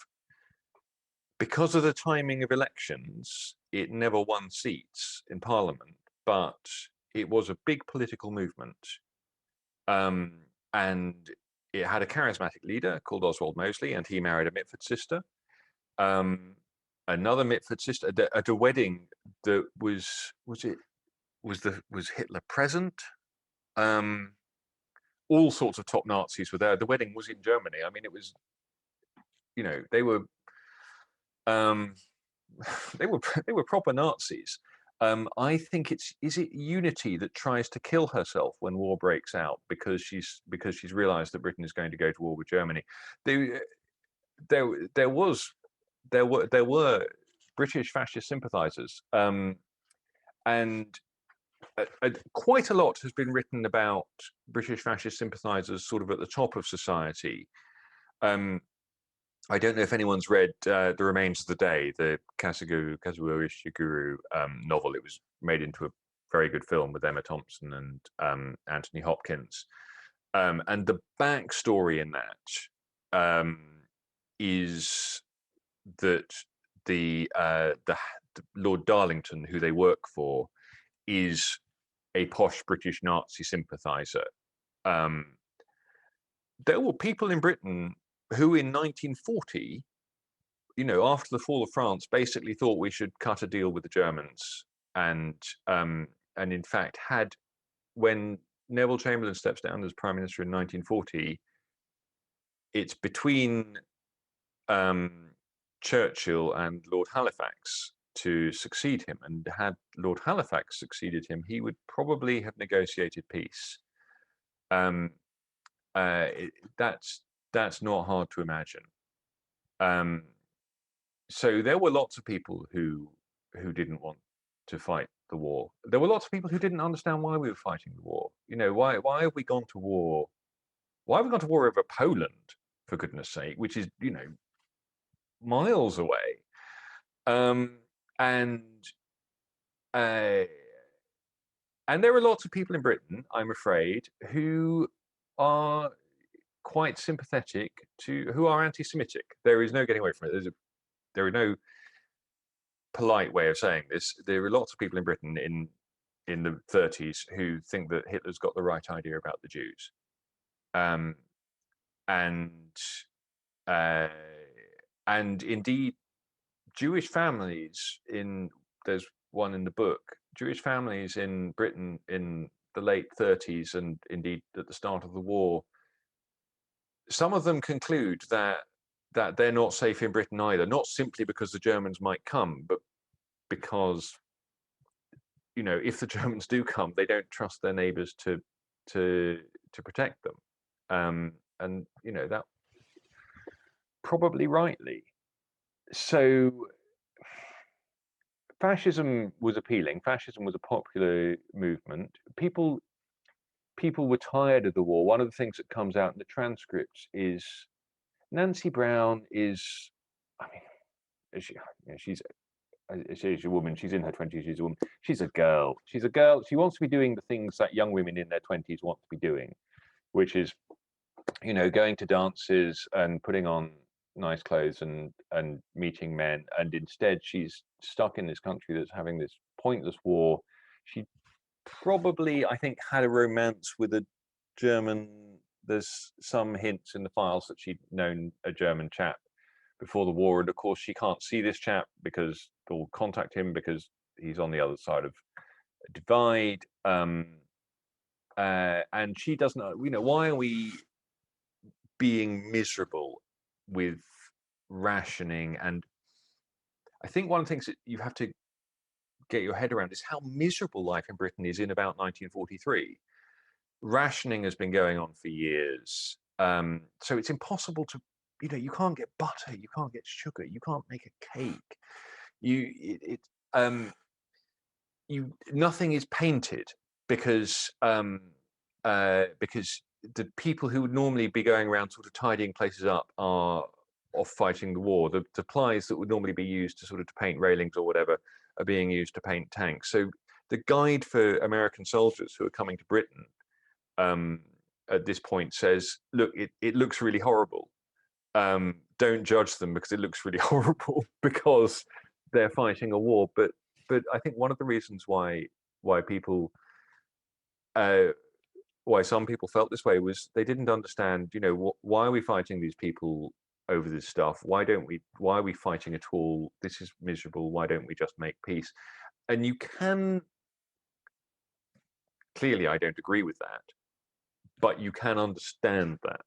the timing of elections. It never won seats in Parliament, but it was a big political movement, and it had a charismatic leader called Oswald Mosley, and he married a Mitford sister. Another Mitford sister at a wedding that was Hitler present? All sorts of top Nazis were there. The wedding was in Germany. I mean, it was, they were they were proper Nazis. I think is it Unity that tries to kill herself when war breaks out because she's realised that Britain is going to go to war with Germany. There were British fascist sympathisers, and quite a lot has been written about British fascist sympathisers sort of at the top of society. I don't know if anyone's read The Remains of the Day, the Kazuo Ishiguro novel. It was made into a very good film with Emma Thompson and Anthony Hopkins. And the backstory in that is that the Lord Darlington, who they work for, is a posh British Nazi sympathiser. There were people in Britain who in 1940 after the fall of France, basically thought we should cut a deal with the Germans, and in fact when Neville Chamberlain steps down as Prime Minister in 1940, it's between Churchill and Lord Halifax to succeed him, and had Lord Halifax succeeded him, he would probably have negotiated peace. That's not hard to imagine. So there were lots of people who didn't want to fight the war. There were lots of people who didn't understand why we were fighting the war. Why have we gone to war? Why have we gone to war over Poland, for goodness sake, which is, miles away? And there are lots of people in Britain, I'm afraid, who are quite sympathetic who are anti-Semitic. There is no getting away from it. There are no polite way of saying this. There are lots of people in Britain in the 30s who think that Hitler's got the right idea about the Jews. And indeed, Jewish families there's one in the book, Jewish families in Britain in the late 30s and indeed at the start of the war, some of them conclude that they're not safe in Britain either, not simply because the Germans might come, but because, if the Germans do come, they don't trust their neighbors to protect them. And that probably rightly. So fascism was appealing. Fascism was a popular movement. People were tired of the war. One of the things that comes out in the transcripts is Nancy Brown is, she's a woman. She's in her 20s. She's a woman. She's a girl. She's a girl. She wants to be doing the things that young women in their 20s want to be doing, which is, going to dances and putting on nice clothes and meeting men. And instead, she's stuck in this country that's having this pointless war. She probably, I think, had a romance with a German. There's some hints in the files that she'd known a German chap before the war, and of course she can't see this chap or contact him because he's on the other side of a divide. And she doesn't know, why are we being miserable with rationing? And I think one of the things that you have to get your head around is how miserable life in Britain is in about 1943. Rationing has been going on for years. So it's impossible to, you can't get butter, you can't get sugar, you can't make a cake. Nothing is painted because the people who would normally be going around sort of tidying places up are off fighting the war. The supplies that would normally be used to paint railings or whatever are being used to paint tanks. So the guide for American soldiers who are coming to Britain at this point says, look, it looks really horrible. Don't judge them because it looks really horrible because they're fighting a war. But I think one of the reasons why some people felt this way was they didn't understand, why are we fighting these people over this stuff? Why are we fighting at all? This is miserable. Why don't we just make peace? And you can, clearly I don't agree with that, but you can understand that.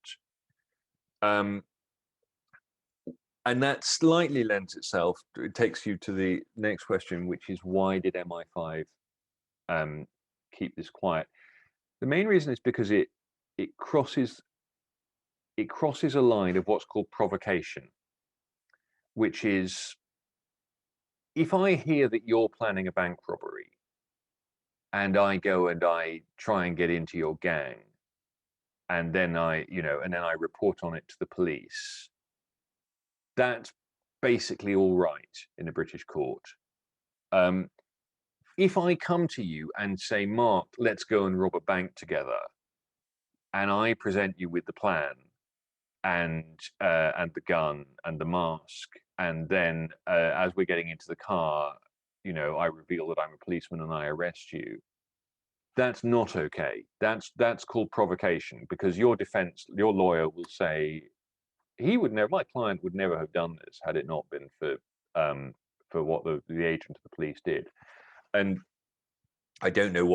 And that slightly lends itself, it takes you to the next question, which is why did MI5 keep this quiet? The main reason is because it crosses a line of what's called provocation, which is, if I hear that you're planning a bank robbery and I go and I try and get into your gang, and then I report on it to the police, that's basically all right in a British court. If I come to you and say, Mark, let's go and rob a bank together, and I present you with the plan and the gun and the mask, and then as we're getting into the car, I reveal that I'm a policeman and I arrest you, that's not okay. That's called provocation, because your lawyer will say, he would never, my client would never have done this had it not been for what the agent of the police did. And I don't know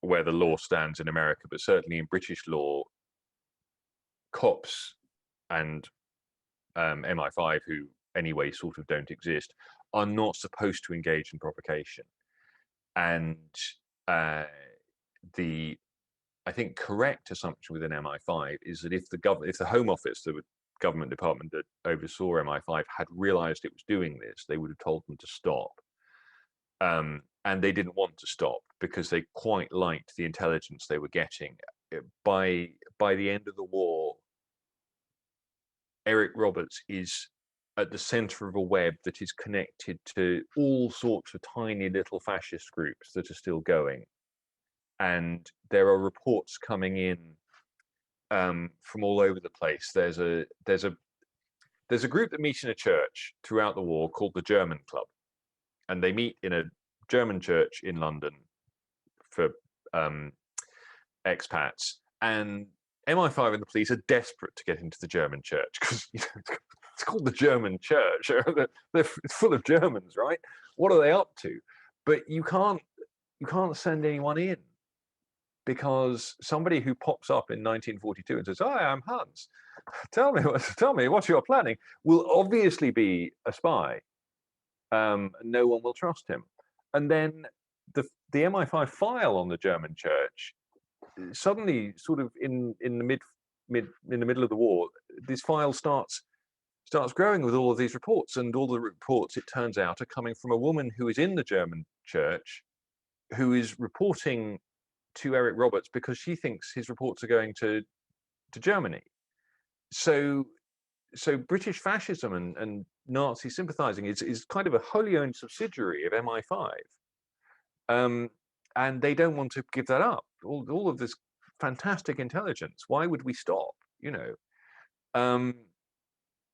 where the law stands in America, but certainly in British law, cops and MI5, who anyway sort of don't exist, are not supposed to engage in provocation. And the I think correct assumption within MI5 is that if the Home Office, the government department that oversaw MI5, had realized it was doing this, they would have told them to stop. And they didn't want to stop because they quite liked the intelligence they were getting. By the end of the war, Eric Roberts is at the center of a web that is connected to all sorts of tiny little fascist groups that are still going. And there are reports coming in from all over the place. There's a group that meets in a church throughout the war called the German Club, and they meet in a German church in London for expats. And MI5 and the police are desperate to get into the German church because it's called the German church. It's full of Germans, right? What are they up to? But you can't send anyone in, because somebody who pops up in 1942 and says, "Hi, I'm Hans. Tell me what you're planning," will obviously be a spy. No one will trust him. And then the MI5 file on the German church suddenly, sort of in the middle of the war, this file starts growing with all of these reports, and all the reports, it turns out, are coming from a woman who is in the German church, who is reporting to Eric Roberts because she thinks his reports are going to Germany. So British fascism and Nazi sympathizing is kind of a wholly owned subsidiary of MI5. And they don't want to give that up. All of this fantastic intelligence. Why would we stop?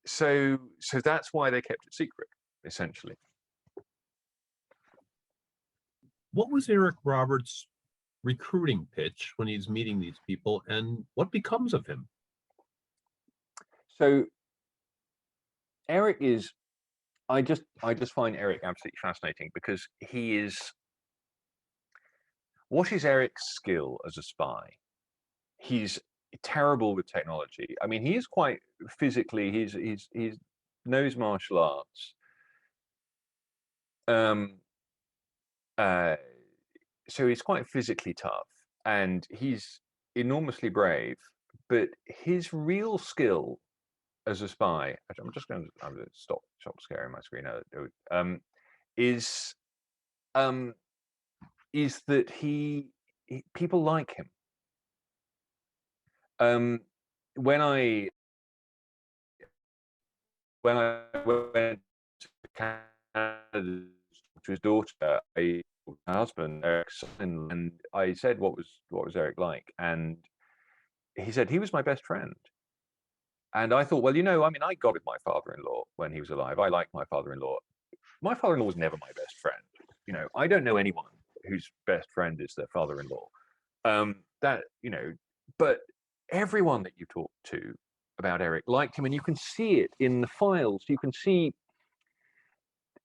So that's why they kept it secret, essentially. What was Eric Roberts' recruiting pitch when he's meeting these people, and what becomes of him? So Eric is, I just find Eric absolutely fascinating, because what is Eric's skill as a spy? He's terrible with technology. I mean, he is quite physically, he's knows martial arts. So he's quite physically tough, and he's enormously brave, but his real skill as a spy, I'm going to stop sharing my screen now, is that people like him. When I went to Canada to his daughter, my husband, Eric's son, and I said, what was Eric like? And he said he was my best friend. And I thought, well, I mean, I got with my father-in-law when he was alive. I liked my father-in-law. My father-in-law was never my best friend. I don't know anyone whose best friend is their father-in-law. But everyone that you talk to about Eric liked him, and you can see it in the files. You can see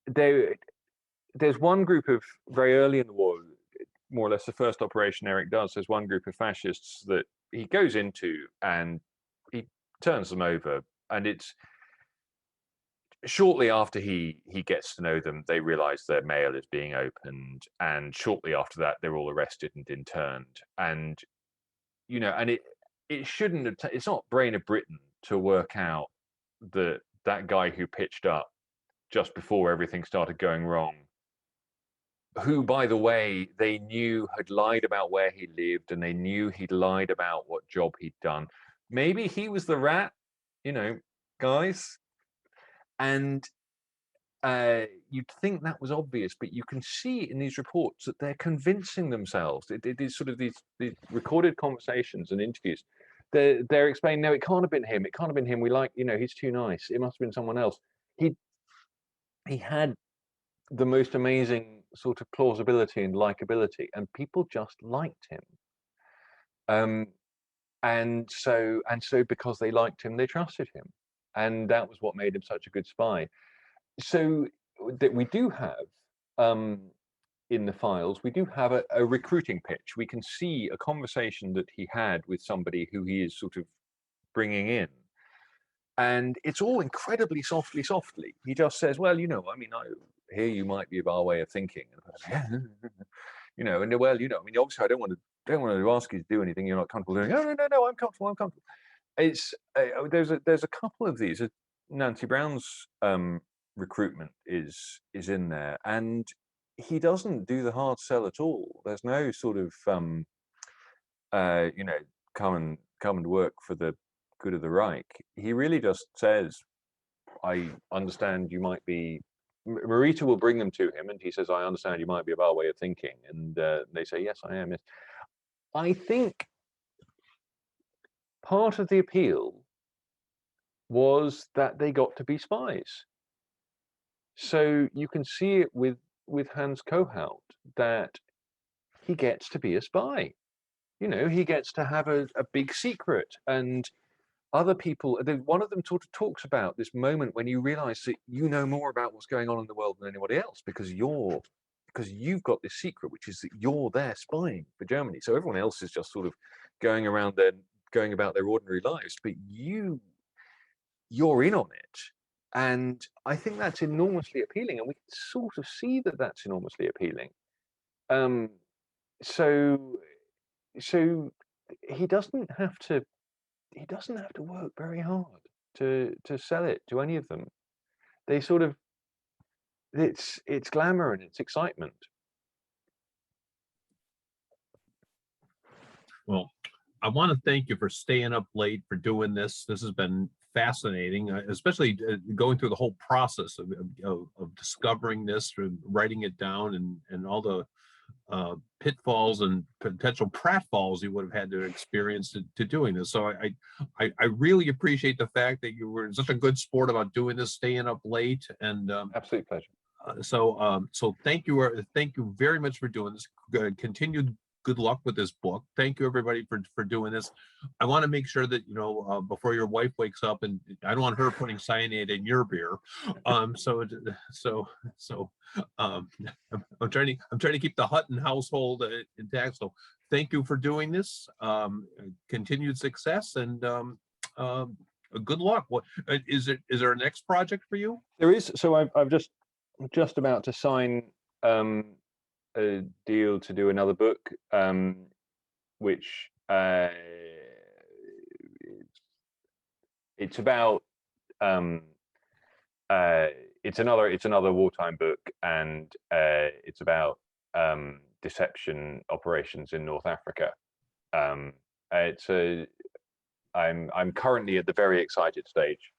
there's one group of, very early in the war, more or less the first operation Eric does, there's one group of fascists that he goes into and he turns them over, and it's shortly after he gets to know them, they realize their mail is being opened, and shortly after that they're all arrested and interned. And and it shouldn't have it's not brain of Britain to work out that guy who pitched up just before everything started going wrong, who, by the way, they knew had lied about where he lived, and they knew he'd lied about what job he'd done. Maybe he was the rat, guys. And you'd think that was obvious, but you can see in these reports that they're convincing themselves. It is sort of these recorded conversations and interviews. They're explaining, no, it can't have been him. It can't have been him. We like, he's too nice. It must have been someone else. He had the most amazing sort of plausibility and likability, and people just liked him. And so because they liked him, they trusted him. and that was what made him such a good spy. So that we do have in the files, we do have a recruiting pitch. We can see a conversation that he had with somebody who he is sort of bringing in. And it's all incredibly softly. He just says, well, you know, I mean, I hear you might be of our way of thinking. You know, and well, you know, I mean, obviously I don't want to ask you to do anything you're not comfortable doing. No, I'm comfortable. It's there's a couple of these. Nancy Brown's recruitment is in there, and he doesn't do the hard sell at all. There's no sort of you know, come and work for the good of the Reich. He really just says, I understand you might be. Marita will bring them to him, and he says, I understand you might be of our way of thinking. And they say, yes, I am. Yes. I think part of the appeal was that they got to be spies. So you can see it with Hans Kohout, that he gets to be a spy. You know, he gets to have a big secret, and other people, one of them sort of talks about this moment when you realize that you know more about what's going on in the world than anybody else, because you've got this secret, which is that you're there spying for Germany. So everyone else is just sort of going about their ordinary lives, but you're in on it. And I think that's enormously appealing, and we can sort of see that that's enormously appealing. So he doesn't have to work very hard to sell it to any of them. They sort of, it's glamour and it's excitement. Well, I want to thank you for staying up late, for doing this. This has been fascinating, especially going through the whole process of discovering this, writing it down, and all the pitfalls and potential pratfalls you would have had to experience to doing this. So I really appreciate the fact that you were such a good sport about doing this, staying up late, and Absolute pleasure. So thank you very much for doing this. Continued good luck with this book. Thank you everybody for doing this. I want to make sure that, you know, before your wife wakes up, and I don't want her putting cyanide in your beer. I'm trying to keep the Hutton household intact. So thank you for doing this. Continued success, and good luck. What is there a next project for you? There is. So I'm just about to sign a deal to do another book, which it's about it's another wartime book, and it's about deception operations in North Africa. I'm currently at the very excited stage,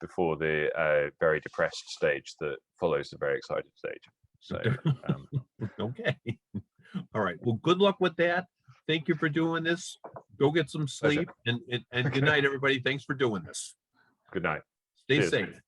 before the very depressed stage that follows the very excited stage. So okay. All right. Well, good luck with that. Thank you for doing this. Go get some sleep, and good night, everybody. Thanks for doing this. Good night. Stay Cheers. safe.